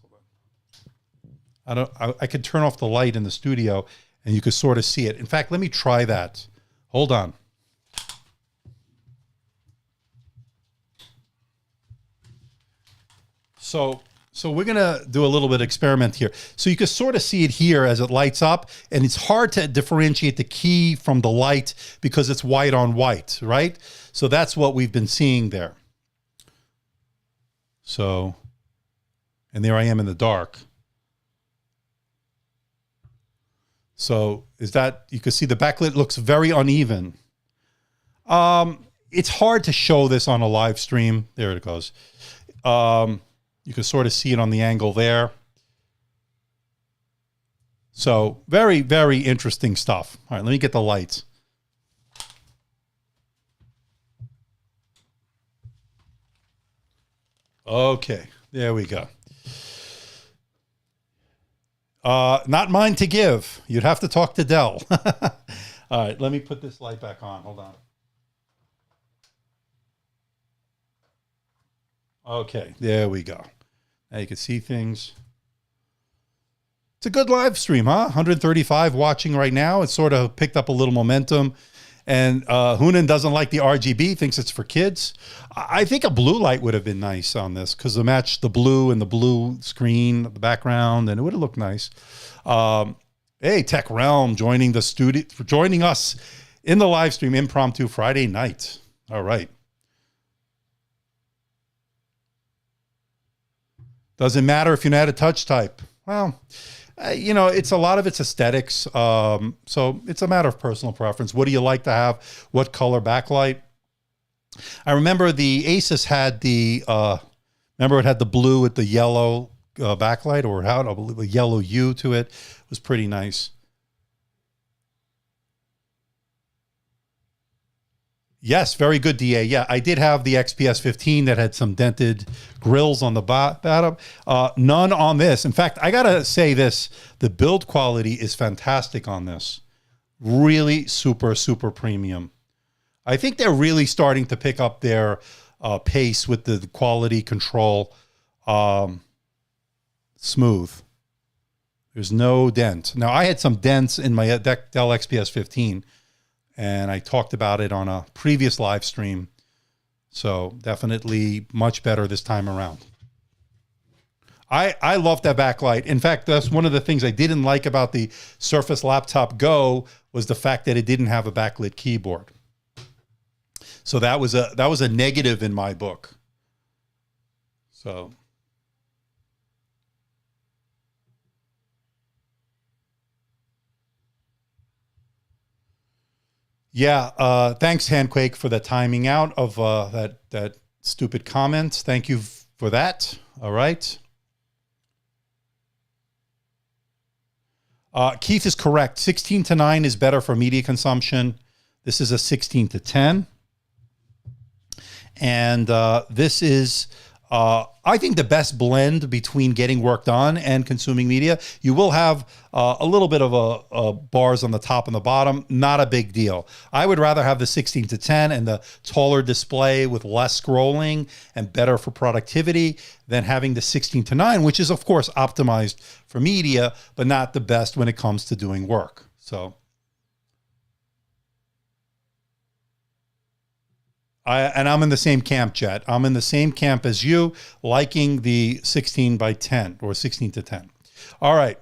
I could turn off the light in the studio and you could sort of see it. In fact, let me try that. Hold on. So we're going to do a little bit of experiment here. So you can sort of see it here as it lights up, and it's hard to differentiate the key from the light because it's white on white, right? So that's what we've been seeing there. So, and there I am in the dark. So is that, you can see the backlit looks very uneven. It's hard to show this on a live stream. There it goes. You can sort of see it on the angle there. So very, very interesting stuff. All right, let me get the lights. Okay, there we go. Not mine to give. You'd have to talk to Dell. All right, let me put this light back on. Hold on. Okay, there we go. Now you can see things. It's a good live stream, huh? 135 watching right now. It's sort of picked up a little momentum. And Hunan doesn't like the RGB, thinks it's for kids. I think a blue light would have been nice on this because it matched the blue and the blue screen, the background, and it would have looked nice. Hey, Tech Realm joining the studio, joining us in the live stream impromptu Friday night. All right. Doesn't matter if you're not a touch type. Well, you know, it's a lot of it's aesthetics. So it's a matter of personal preference. What do you like to have? What color backlight? I remember the Asus had the, remember it had the blue with the yellow backlight, or how I believe a yellow hue to it. It was pretty nice. Yes, very good, DA. Yeah, I did have the XPS 15 that had some dented grills on the bottom. None on this. In fact, I got to say this. The build quality is fantastic on this. Really super, super premium. I think they're really starting to pick up their pace with the quality control. Smooth. There's no dent. Now, I had some dents in my Dell XPS 15, and I talked about it on a previous live stream. So definitely much better this time around. I love that backlight. In fact, that's one of the things I didn't like about the Surface Laptop Go was the fact that it didn't have a backlit keyboard. So that was a negative in my book. So yeah, thanks Handquake for the timing out of that stupid comment. Thank you for that. All right. Keith is correct. 16 to 9 is better for media consumption. This is a 16 to 10. And this is, I think, the best blend between getting work done and consuming media. You will have a little bit of a bars on the top and the bottom. Not a big deal. I would rather have the 16 to 10 and the taller display with less scrolling and better for productivity than having the 16 to 9, which is, of course, optimized for media, but not the best when it comes to doing work. So I'm in the same camp, Jet. I'm in the same camp as you, liking the 16 by 10 or 16 to 10. All right.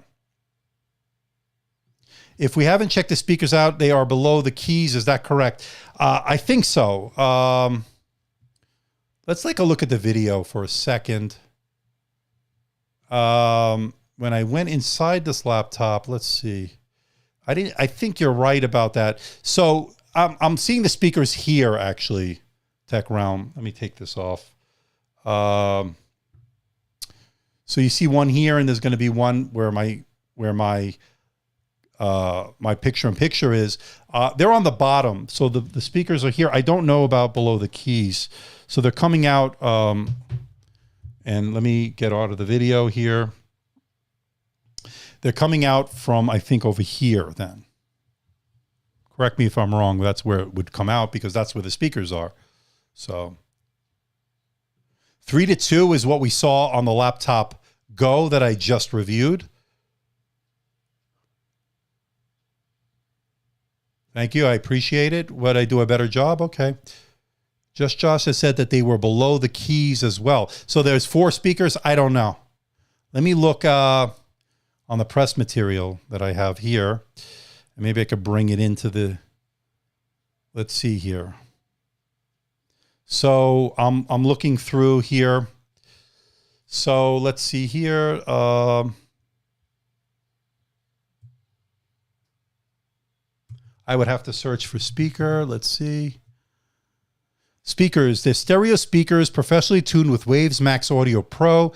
If we haven't checked the speakers out, they are below the keys. Is that correct? I think so. Let's take a look at the video for a second. When I went inside this laptop, let's see. I think you're right about that. So I'm seeing the speakers here, actually. Tech Realm. Let me take this off. So you see one here, and there's going to be one where my picture-in-picture is. They're on the bottom, so the speakers are here. I don't know about below the keys, so they're coming out. And let me get out of the video here. They're coming out from, I think, over here. Then, correct me if I'm wrong. That's where it would come out because that's where the speakers are. So 3 to 2 is what we saw on the laptop Go that I just reviewed. Thank you. I appreciate it. Would I do a better job? Okay. Just Josh has said that they were below the keys as well. So there's 4 speakers. I don't know. Let me look on the press material that I have here. And maybe I could bring it into the, let's see here. So I'm looking through here. So let's see here. I would have to search for speaker. Let's see. Speakers. They're stereo speakers, professionally tuned with Waves Max Audio Pro.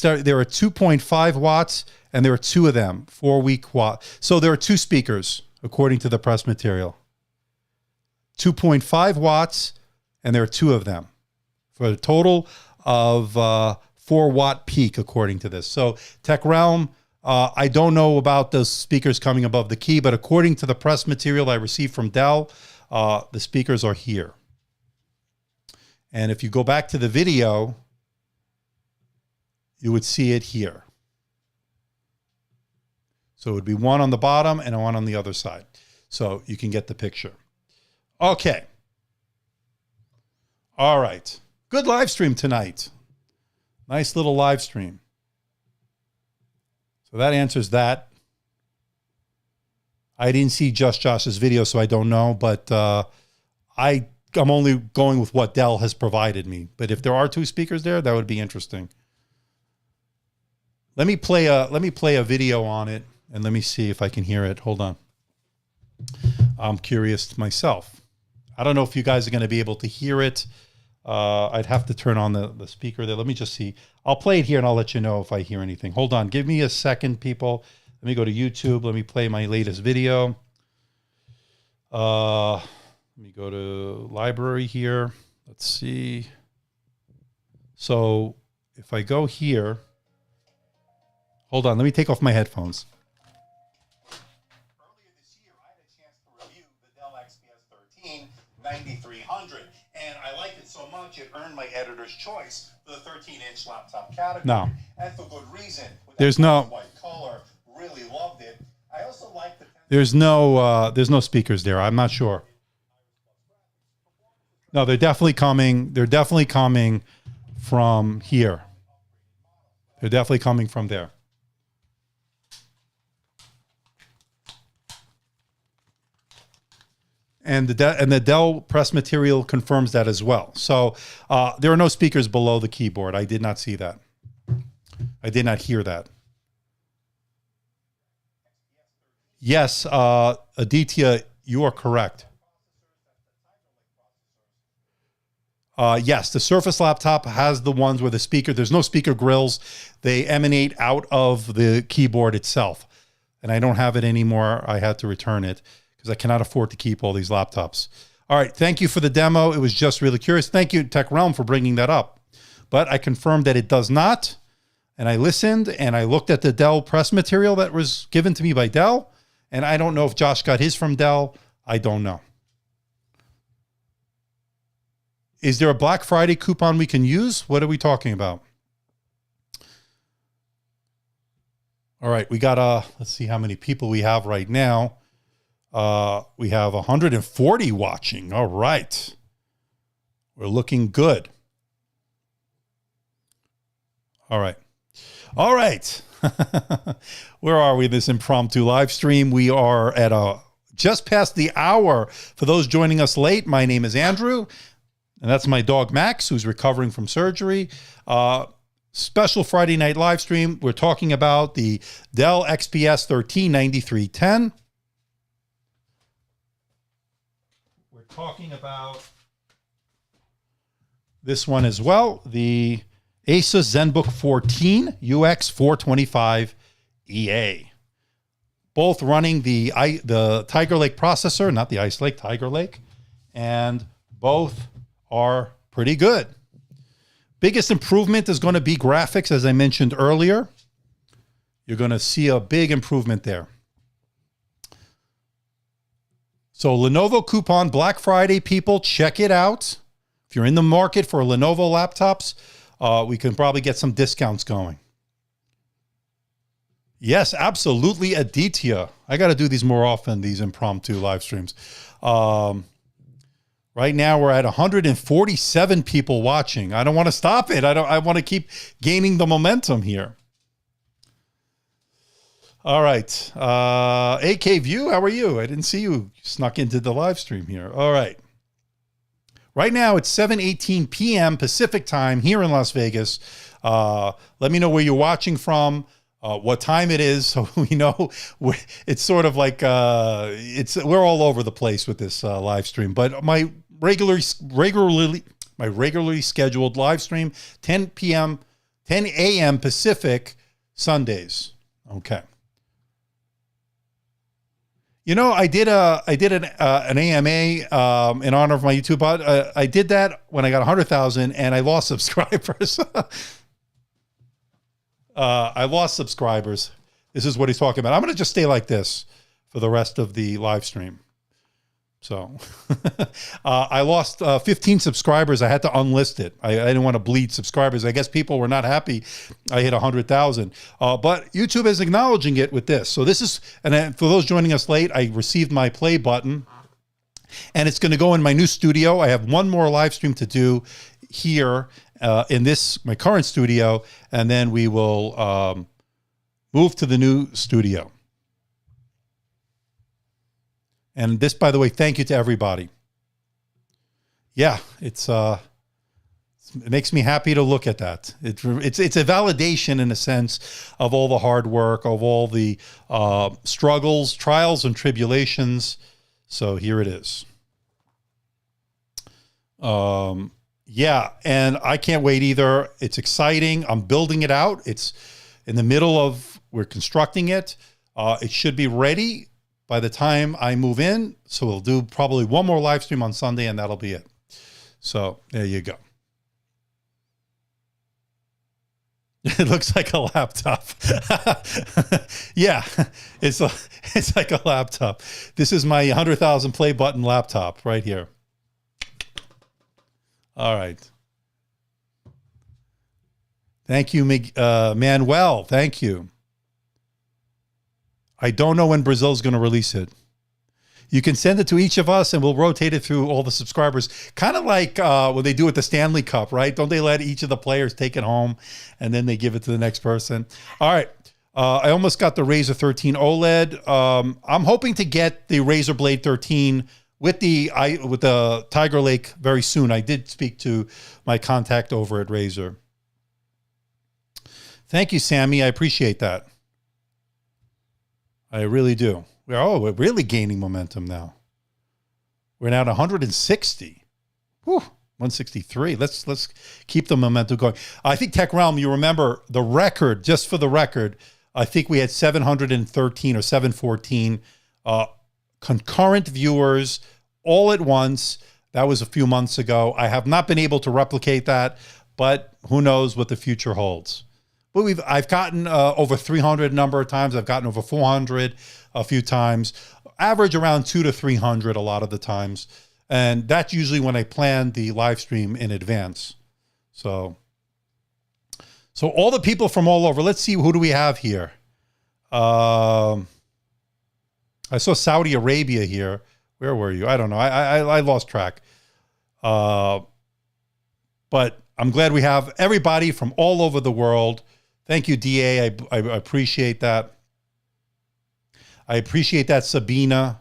There are 2.5 watts, and there are 2 of them, 4-week watt. So there are 2 speakers, according to the press material. 2.5 watts. And there are 2 of them for a total of 4-watt peak, according to this. So Tech Realm, I don't know about those speakers coming above the key, but according to the press material I received from Dell, the speakers are here. And if you go back to the video, you would see it here. So it would be one on the bottom and one on the other side. So you can get the picture. Okay. All right. Good live stream tonight. Nice little live stream. So that answers that. I didn't see Just Josh's video, so I don't know, but I'm only going with what Dell has provided me. But if there are 2 speakers there, that would be interesting. Let me play a video on it, and let me see if I can hear it. Hold on. I'm curious myself. I don't know if you guys are going to be able to hear it. I'd have to turn on the speaker there. Let me just see. I'll play it here and I'll let you know if I hear anything. Hold on. Give me a second, people. Let me go to YouTube. Let me play my latest video. Let me go to library here. Let's see. So if I go here, hold on. Let me take off my headphones. Earlier this year, I had a chance to 9300, and I liked it so much it earned my editor's choice for the 13-inch laptop category. No. And for good reason. With There's that no white color, really loved it. I also liked the there's no speakers there. I'm not sure. No, they're definitely coming. They're definitely coming from here. They're definitely coming from there. And the Dell press material confirms that as well. So there are no speakers below the keyboard. I did not see that. I did not hear that. Yes, Aditya, you are correct. Yes, the Surface laptop has the ones where the speaker, there's no speaker grills. They emanate out of the keyboard itself. And I don't have it anymore. I had to return it because I cannot afford to keep all these laptops. All right, thank you for the demo. It was just really curious. Thank you, Tech Realm, for bringing that up. But I confirmed that it does not. And I listened and I looked at the Dell press material that was given to me by Dell. And I don't know if Josh got his from Dell. I don't know. Is there a Black Friday coupon we can use? What are we talking about? All right, we got let's see how many people we have right now. We have 140 watching. All right. We're looking good. All right. All right. Where are we in this impromptu live stream? We are at just past the hour. For those joining us late, my name is Andrew, and that's my dog Max, who's recovering from surgery. Special Friday night live stream. We're talking about the Dell XPS 139310. We're talking about this one as well, the Asus ZenBook UX425EA. Both running the Tiger Lake processor, not the Ice Lake, Tiger Lake, and both are pretty good. Biggest improvement is going to be graphics, as I mentioned earlier. You're going to see a big improvement there. So Lenovo coupon, Black Friday, people, check it out. If you're in the market for Lenovo laptops, we can probably get some discounts going. Yes, absolutely, Aditya. I got to do these more often, these impromptu live streams. Right now, we're at 147 people watching. I don't want to stop it. I want to keep gaining the momentum here. All right. AK View, how are you? I didn't see you snuck into the live stream here. All right. Right now, it's 7:18 p.m. Pacific time here in Las Vegas. Let me know where you're watching from, what time it is, so we know. It's sort of like we're all over the place with this live stream. But my regularly scheduled live stream, 10 a.m. Pacific, Sundays. Okay. You know, I did an AMA in honor of my YouTube bot. I did that when I got 100,000 and I lost subscribers. I lost subscribers. This is what he's talking about. I'm going to just stay like this for the rest of the live stream. So I lost 15 subscribers. I had to unlist it. I didn't want to bleed subscribers. I guess people were not happy I hit 100,000. But YouTube is acknowledging it with this. So this is, and for those joining us late, I received my play button. And it's going to go in my new studio. I have one more live stream to do here in my current studio. And then we will move to the new studio. And this, by the way, thank you to everybody. Yeah, it makes me happy to look at that. It's a validation in a sense of all the hard work, of all the struggles, trials, and tribulations. So here it is. Yeah, and I can't wait either. It's exciting. I'm building it out. It's in the middle of, we're constructing it. It should be ready by the time I move in. So we'll do probably one more live stream on Sunday and that'll be it. So there you go. It looks like a laptop. Yeah, it's like a laptop. This is my 100,000 play button laptop right here. All right. Thank you, Manuel. Thank you. I don't know when Brazil's going to release it. You can send it to each of us and we'll rotate it through all the subscribers. Kind of like what they do with the Stanley Cup, right? Don't they let each of the players take it home and then they give it to the next person? All right. I almost got the Razer 13 OLED. I'm hoping to get the Razer Blade 13 with the Tiger Lake very soon. I did speak to my contact over at Razer. Thank you, Sammy. I appreciate that. I really do. We're really gaining momentum now. We're now at 160. Whew, 163. Let's keep the momentum going. I think Tech Realm, you remember the record, just for the record, I think we had 713 or 714 concurrent viewers all at once. That was a few months ago. I have not been able to replicate that, but who knows what the future holds. But I've gotten over 300 a number of times. I've gotten over 400 a few times. Average around 200 to 300 a lot of the times. And that's usually when I plan the live stream in advance. So all the people from all over. Let's see, who do we have here? I saw Saudi Arabia here. Where were you? I don't know. I lost track. But I'm glad we have everybody from all over the world. Thank you, DA. I appreciate that. I appreciate that, Sabina.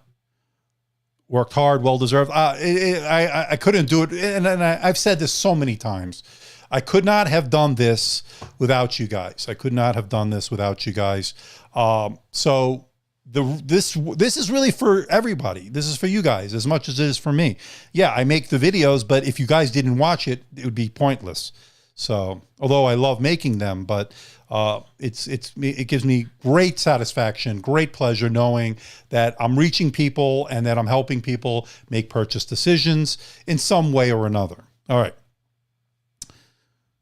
Worked hard, well-deserved. I couldn't do it. And I've said this so many times. I could not have done this without you guys. I could not have done this without you guys. So this is really for everybody. This is for you guys as much as it is for me. Yeah, I make the videos, but if you guys didn't watch it, it would be pointless. So, although I love making them, but it gives me great satisfaction, great pleasure knowing that I'm reaching people and that I'm helping people make purchase decisions in some way or another. All right.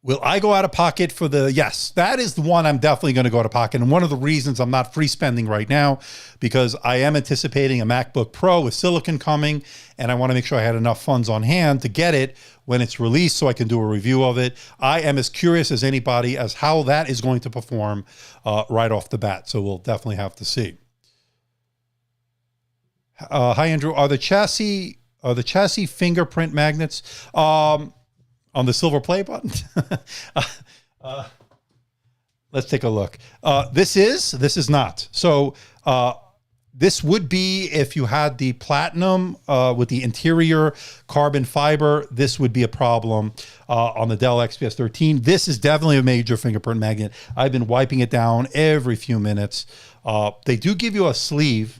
Will I go out of pocket for the, yes, that is the one I'm definitely going to go out of pocket. And one of the reasons I'm not free spending right now, because I am anticipating a MacBook Pro with silicon coming, and I want to make sure I had enough funds on hand to get it when it's released so I can do a review of it. I am as curious as anybody as how that is going to perform right off the bat. So we'll definitely have to see. Hi, Andrew. Are the chassis fingerprint magnets? On the silver play button? Let's take a look. This is not. So this would be if you had the platinum with the interior carbon fiber. This would be a problem on the Dell XPS 13. This is definitely a major fingerprint magnet. I've been wiping it down every few minutes. They do give you a sleeve.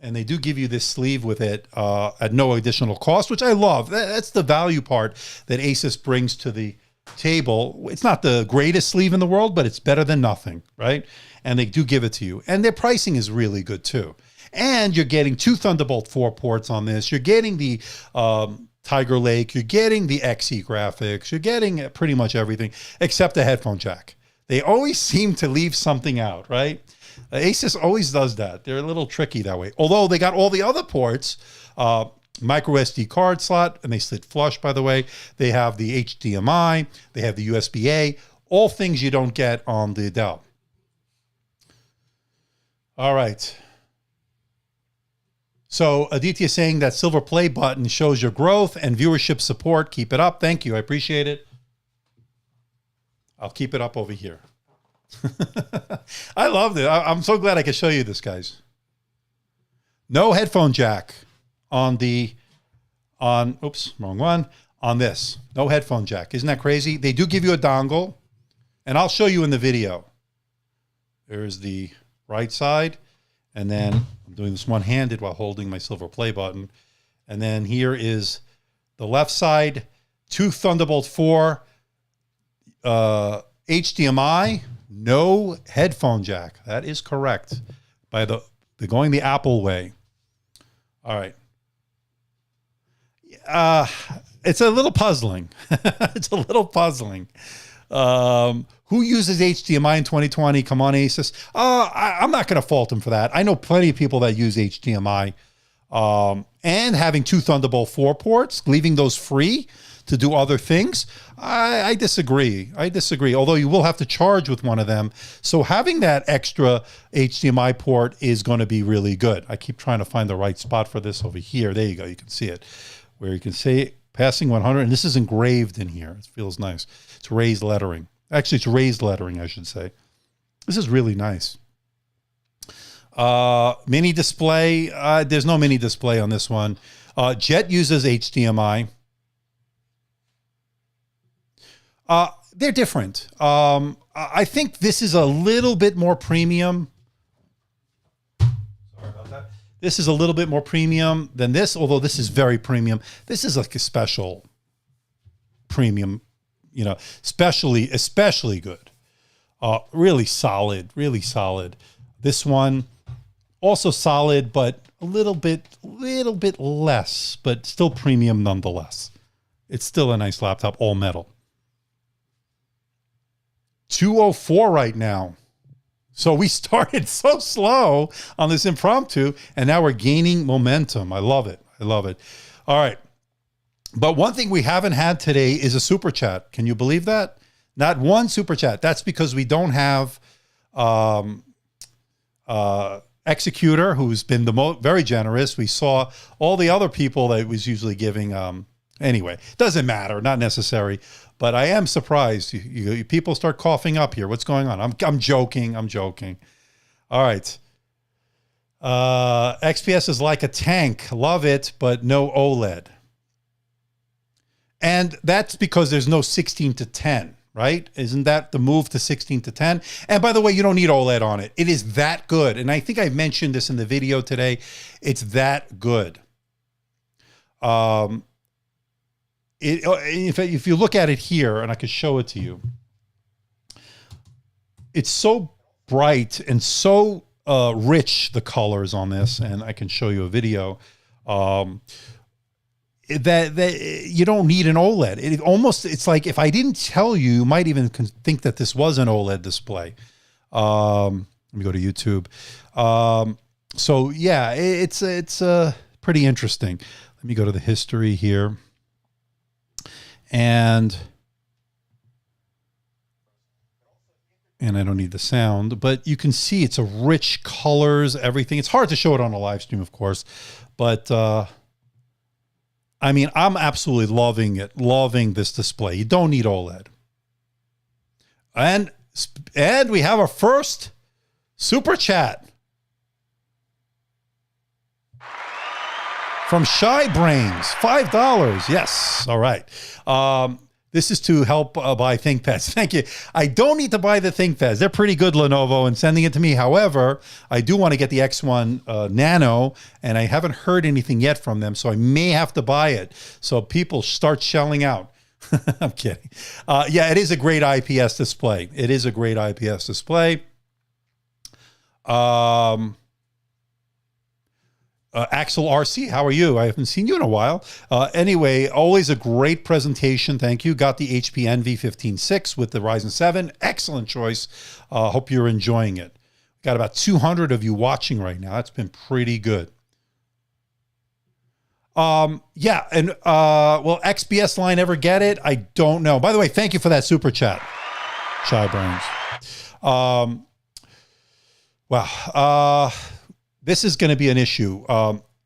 And they do give you this sleeve with it at no additional cost, which I love. That's the value part that Asus brings to the table. It's not the greatest sleeve in the world, but it's better than nothing, right? And they do give it to you. And their pricing is really good too. And you're getting 2 Thunderbolt 4 ports on this. You're getting the Tiger Lake. You're getting the XE graphics. You're getting pretty much everything except the headphone jack. They always seem to leave something out, right? Asus always does that. They're a little tricky that way. Although they got all the other ports, micro SD card slot, and they sit flush, by the way. They have the HDMI. They have the USB-A. All things you don't get on the Dell. All right. So Aditya is saying that silver play button shows your growth and viewership support. Keep it up. Thank you. I appreciate it. I'll keep it up over here. I loved it. I'm so glad I could show you this, guys. No headphone jack on oops, wrong one. On this, no headphone jack. Isn't that crazy? They do give you a dongle, and I'll show you in the video. There's the right side, and then I'm doing this one-handed while holding my silver play button. And then here is the left side, 2 Thunderbolt 4, HDMI, no headphone jack. That is correct. They're going the Apple way. All right. It's a little puzzling. It's a little puzzling. Who uses HDMI in 2020? Come on, Asus. I'm not going to fault them for that. I know plenty of people that use HDMI. and having 2 Thunderbolt 4 ports, leaving those free to do other things, I disagree. I disagree, although you will have to charge with one of them. So having that extra HDMI port is going to be really good. I keep trying to find the right spot for this over here. There you go. You can see it, where you can see passing 100. And this is engraved in here. It feels nice. It's raised lettering. Actually, it's raised lettering, I should say. This is really nice. Mini display. There's no mini display on this one. Jet uses HDMI. They're different. I think this is a little bit more premium. Sorry about that. This is a little bit more premium than this, although this is very premium. This is like a special premium, you know, especially good. Really solid, really solid. This one also solid, but a little bit less, but still premium nonetheless. It's still a nice laptop, all metal. 204 right now. So we started so slow on this impromptu, and now we're gaining momentum. I love it. I love it. All right. But one thing we haven't had today is a super chat. Can you believe that? Not one super chat. That's because we don't have Executor, who's been the very generous. We saw all the other people that was usually giving. Anyway, doesn't matter. Not necessary. But I am surprised. You people start coughing up here. What's going on? I'm joking. I'm joking. All right. XPS is like a tank. Love it, but no OLED. And that's because there's no 16 to 10, right? Isn't that the move to 16 to 10? And by the way, you don't need OLED on it. It is that good. And I think I mentioned this in the video today. It's that good. If you look at it here, and I could show it to you, it's so bright and so rich, the colors on this, and I can show you a video, that you don't need an OLED. It's like, if I didn't tell you, you might even think that this was an OLED display. Let me go to YouTube. So yeah, it's pretty interesting. Let me go to the history here. And I don't need the sound, but you can see it's a rich colors, everything. It's hard to show it on a live stream, of course, but I mean, I'm absolutely loving it, loving this display. You don't need OLED. And we have our first super chat from Shy Brains, $5. Yes. All right. This is to help buy ThinkPads. Thank you. I don't need to buy the ThinkPads. They're pretty good, Lenovo, and sending it to me. However, I do want to get the X1 Nano, and I haven't heard anything yet from them, so I may have to buy it. So people start shelling out. I'm kidding. Yeah, it is a great IPS display. It is a great IPS display. Axel RC, how are you? I haven't seen you in a while. Anyway, always a great presentation. Thank you. Got the HP Envy 15.6 with the Ryzen 7. Excellent choice. Hope you're enjoying it. Got about 200 of you watching right now. That's been pretty good. Yeah, and will XPS line ever get it? I don't know. By the way, thank you for that super chat, Shy Brains. Wow. This is going to be an issue.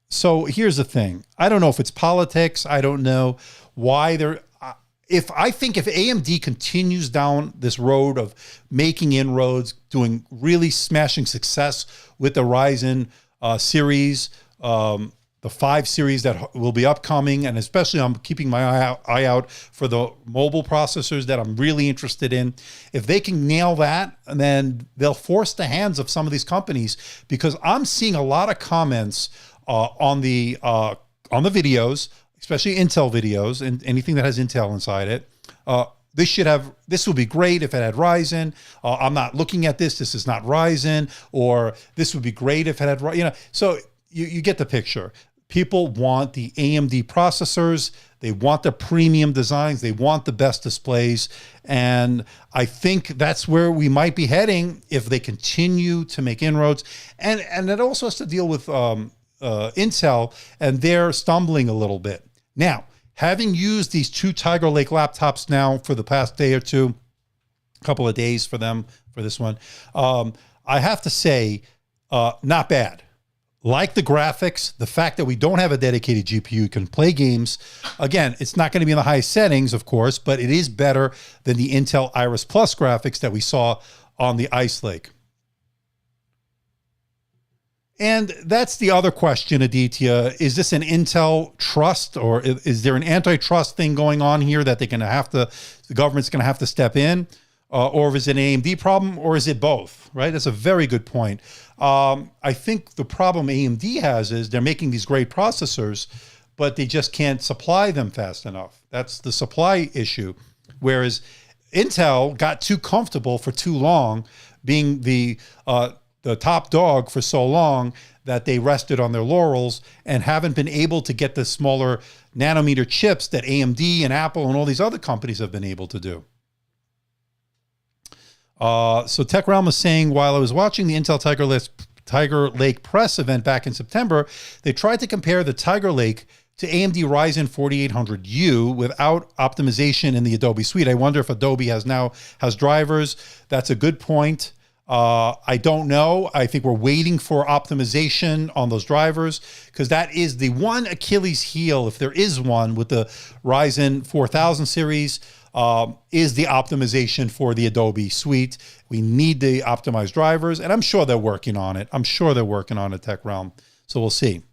So here's the thing. I don't know if it's politics. I don't know why they're... If AMD continues down this road of making inroads, doing really smashing success with the Ryzen series, the 5 series that will be upcoming, and especially I'm keeping my eye out for the mobile processors that I'm really interested in. If they can nail that, then they'll force the hands of some of these companies, because I'm seeing a lot of comments on the videos, especially Intel videos and anything that has Intel inside it. This would be great if it had Ryzen. I'm not looking at this. This is not Ryzen. Or this would be great if it had, you know. So you get the picture. People want the AMD processors. They want the premium designs. They want the best displays. And I think that's where we might be heading if they continue to make inroads. And it also has to deal with Intel, and they're stumbling a little bit. Now, having used these two Tiger Lake laptops now for the past day or two, a couple of days for them for this one, I have to say, not bad. Like the graphics, the fact that we don't have a dedicated GPU, you can play games. Again, it's not going to be in the highest settings, of course, but it is better than the Intel Iris Plus graphics that we saw on the Ice Lake. And that's the other question, Aditya. Is this an Intel trust, or is there an antitrust thing going on here that the government's going to have to step in? Or is it an AMD problem, or is it both, right? That's a very good point. I think the problem AMD has is they're making these great processors, but they just can't supply them fast enough. That's the supply issue. Whereas Intel got too comfortable for too long, being the top dog for so long that they rested on their laurels and haven't been able to get the smaller nanometer chips that AMD and Apple and all these other companies have been able to do. So Tech Realm is saying, while I was watching the Intel Tiger Lake press event back in September, they tried to compare the Tiger Lake to AMD Ryzen 4800U without optimization in the Adobe suite. I wonder if Adobe has drivers. That's a good point. I don't know. I think we're waiting for optimization on those drivers, because that is the one Achilles heel, if there is one, with the Ryzen 4000 series. Is the optimization for the Adobe suite. We need the optimized drivers, and I'm sure they're working on it. I'm sure they're working on it, Tech Realm. So we'll see.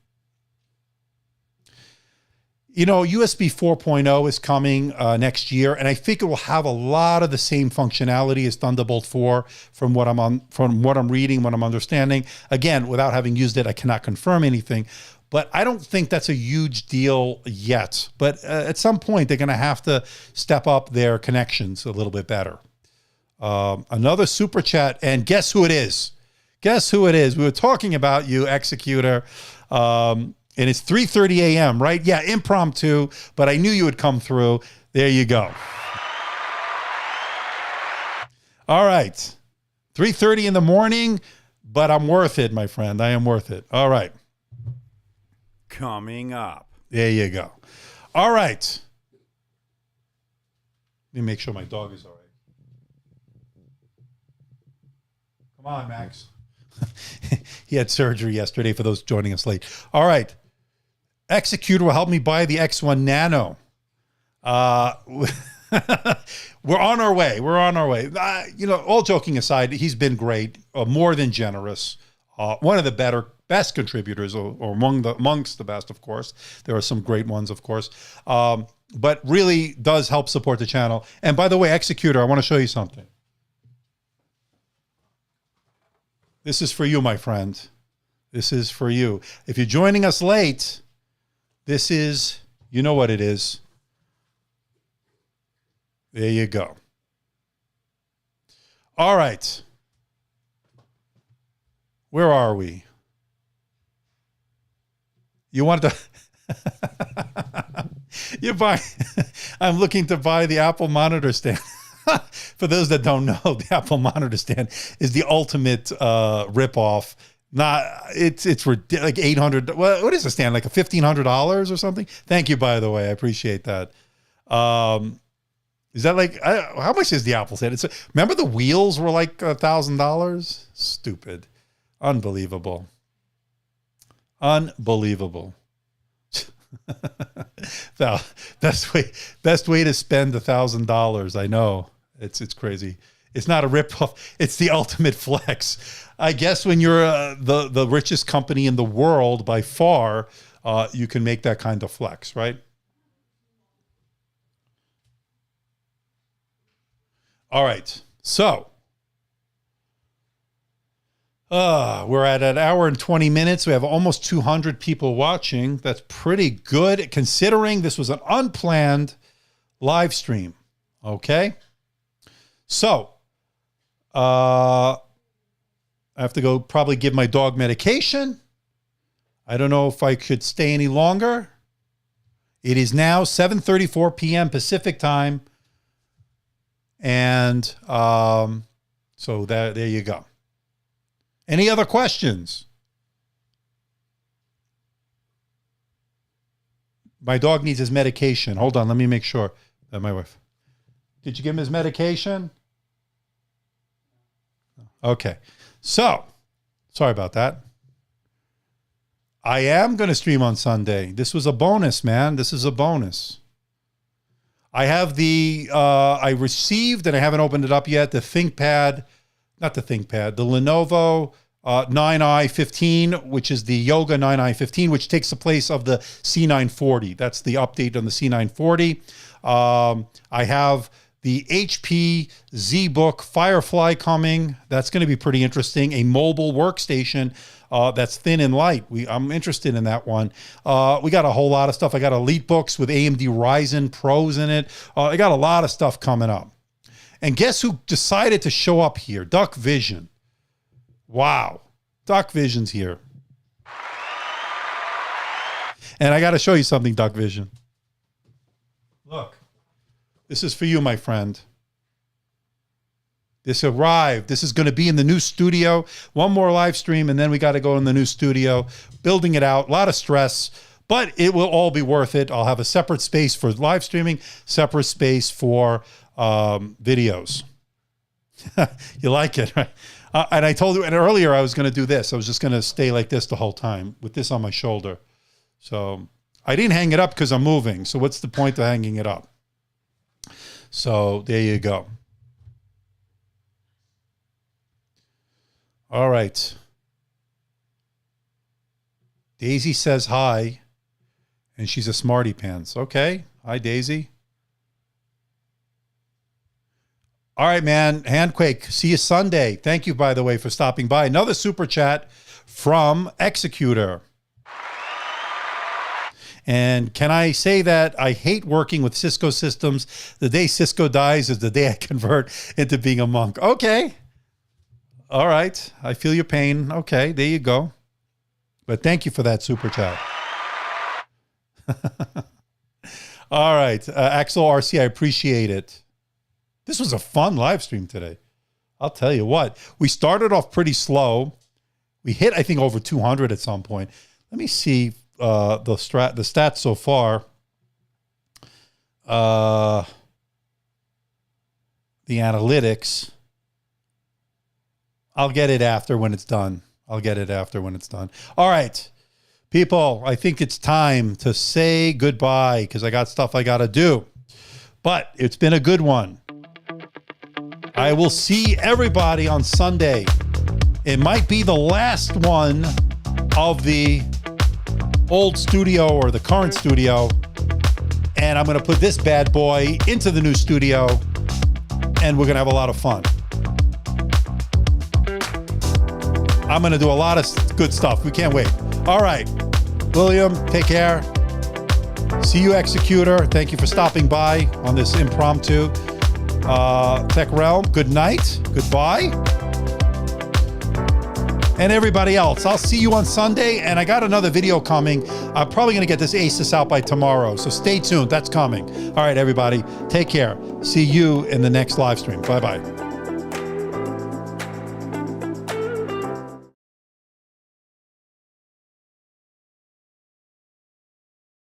You know, USB 4.0 is coming next year, and I think it will have a lot of the same functionality as Thunderbolt 4 from what I'm reading, what I'm understanding. Again, without having used it, I cannot confirm anything. But I don't think that's a huge deal yet. But at some point, they're going to have to step up their connections a little bit better. Another super chat, and guess who it is? Guess who it is? We were talking about you, Executor, and it's 3:30 a.m., right? Yeah, impromptu, but I knew you would come through. There you go. All right, 3:30 in the morning, but I'm worth it, my friend. I am worth it. All right. Coming up. There you go. All right. Let me make sure my dog is all right. Come on, Max. He had surgery yesterday for those joining us late. All right. Executor will help me buy the X1 Nano. We're on our way. We're on our way. You know, all joking aside, he's been great, more than generous. One of the best contributors, or amongst the best, of course. There are some great ones, of course, but really does help support the channel. And by the way, Executor, I want to show you something. This is for you, my friend. This is for you. If you're joining us late, this is, you know what it is. There you go. All right. Where are we? You want to... I'm looking to buy the Apple monitor stand. For those that don't know, the Apple monitor stand is the ultimate ripoff. It's like $800. What is the stand? Like $1,500 or something? Thank you, by the way. I appreciate that. Is that like, how much is the Apple stand? Remember the wheels were like $1,000? Stupid. Unbelievable. Unbelievable. Well, best way to spend $1,000. I know. It's crazy. It's not a ripoff. It's the ultimate flex. I guess when you're the richest company in the world by far, you can make that kind of flex, right? All right. So we're at an hour and 20 minutes. We have almost 200 people watching. That's pretty good considering this was an unplanned live stream. Okay. So, I have to go probably give my dog medication. I don't know if I could stay any longer. It is now 7:34 p.m. Pacific time. And so there you go. Any other questions? My dog needs his medication. Hold on, let me make sure. My wife. Did you give him his medication? Okay. So, sorry about that. I am going to stream on Sunday. This was a bonus, man. This is a bonus. I have I received, and I haven't opened it up yet, the Lenovo 9i15, which is the Yoga 9i15, which takes the place of the C940. That's the update on the C940. I have the HP ZBook Firefly coming. That's going to be pretty interesting. A mobile workstation that's thin and light. I'm interested in that one. We got a whole lot of stuff. I got EliteBooks with AMD Ryzen Pros in it. I got a lot of stuff coming up. And guess who decided to show up here? Duck Vision. Wow. Duck Vision's here. And I got to show you something, Duck Vision. Look. This is for you, my friend. This arrived. This is going to be in the new studio. One more live stream, and then we got to go in the new studio, building it out. A lot of stress, but it will all be worth it. I'll have a separate space for live streaming, separate space for videos. You like it, right? And I told you, and earlier I was going to do this. I was just going to stay like this the whole time with this on my shoulder. So I didn't hang it up because I'm moving. So what's the point of hanging it up? So there you go. All right. Daisy says hi, and she's a smarty pants. Okay. Hi, Daisy. All right, man. Handquake. See you Sunday. Thank you, by the way, for stopping by. Another super chat from Executor. And can I say that I hate working with Cisco systems? The day Cisco dies is the day I convert into being a monk. Okay. All right. I feel your pain. Okay. There you go. But thank you for that super chat. All right. Axel RC, I appreciate it. This was a fun live stream today. I'll tell you what. We started off pretty slow. We hit, I think, over 200 at some point. Let me see. The stats so far. The analytics. I'll get it after when it's done. All right, people, I think it's time to say goodbye because I got stuff I got to do. But it's been a good one. I will see everybody on Sunday. It might be the last one of the old studio or the current studio, and I'm going to put this bad boy into the new studio, and we're going to have a lot of fun. I'm going to do a lot of good stuff. We can't wait. All right, William, take care. See you, Executor. Thank you for stopping by on this impromptu Tech Realm. Good night. Goodbye. And everybody else, I'll see you on Sunday, and I got another video coming. I'm probably going to get this Asus out by tomorrow, so stay tuned. That's coming. All right, everybody, take care. See you in the next live stream. Bye-bye.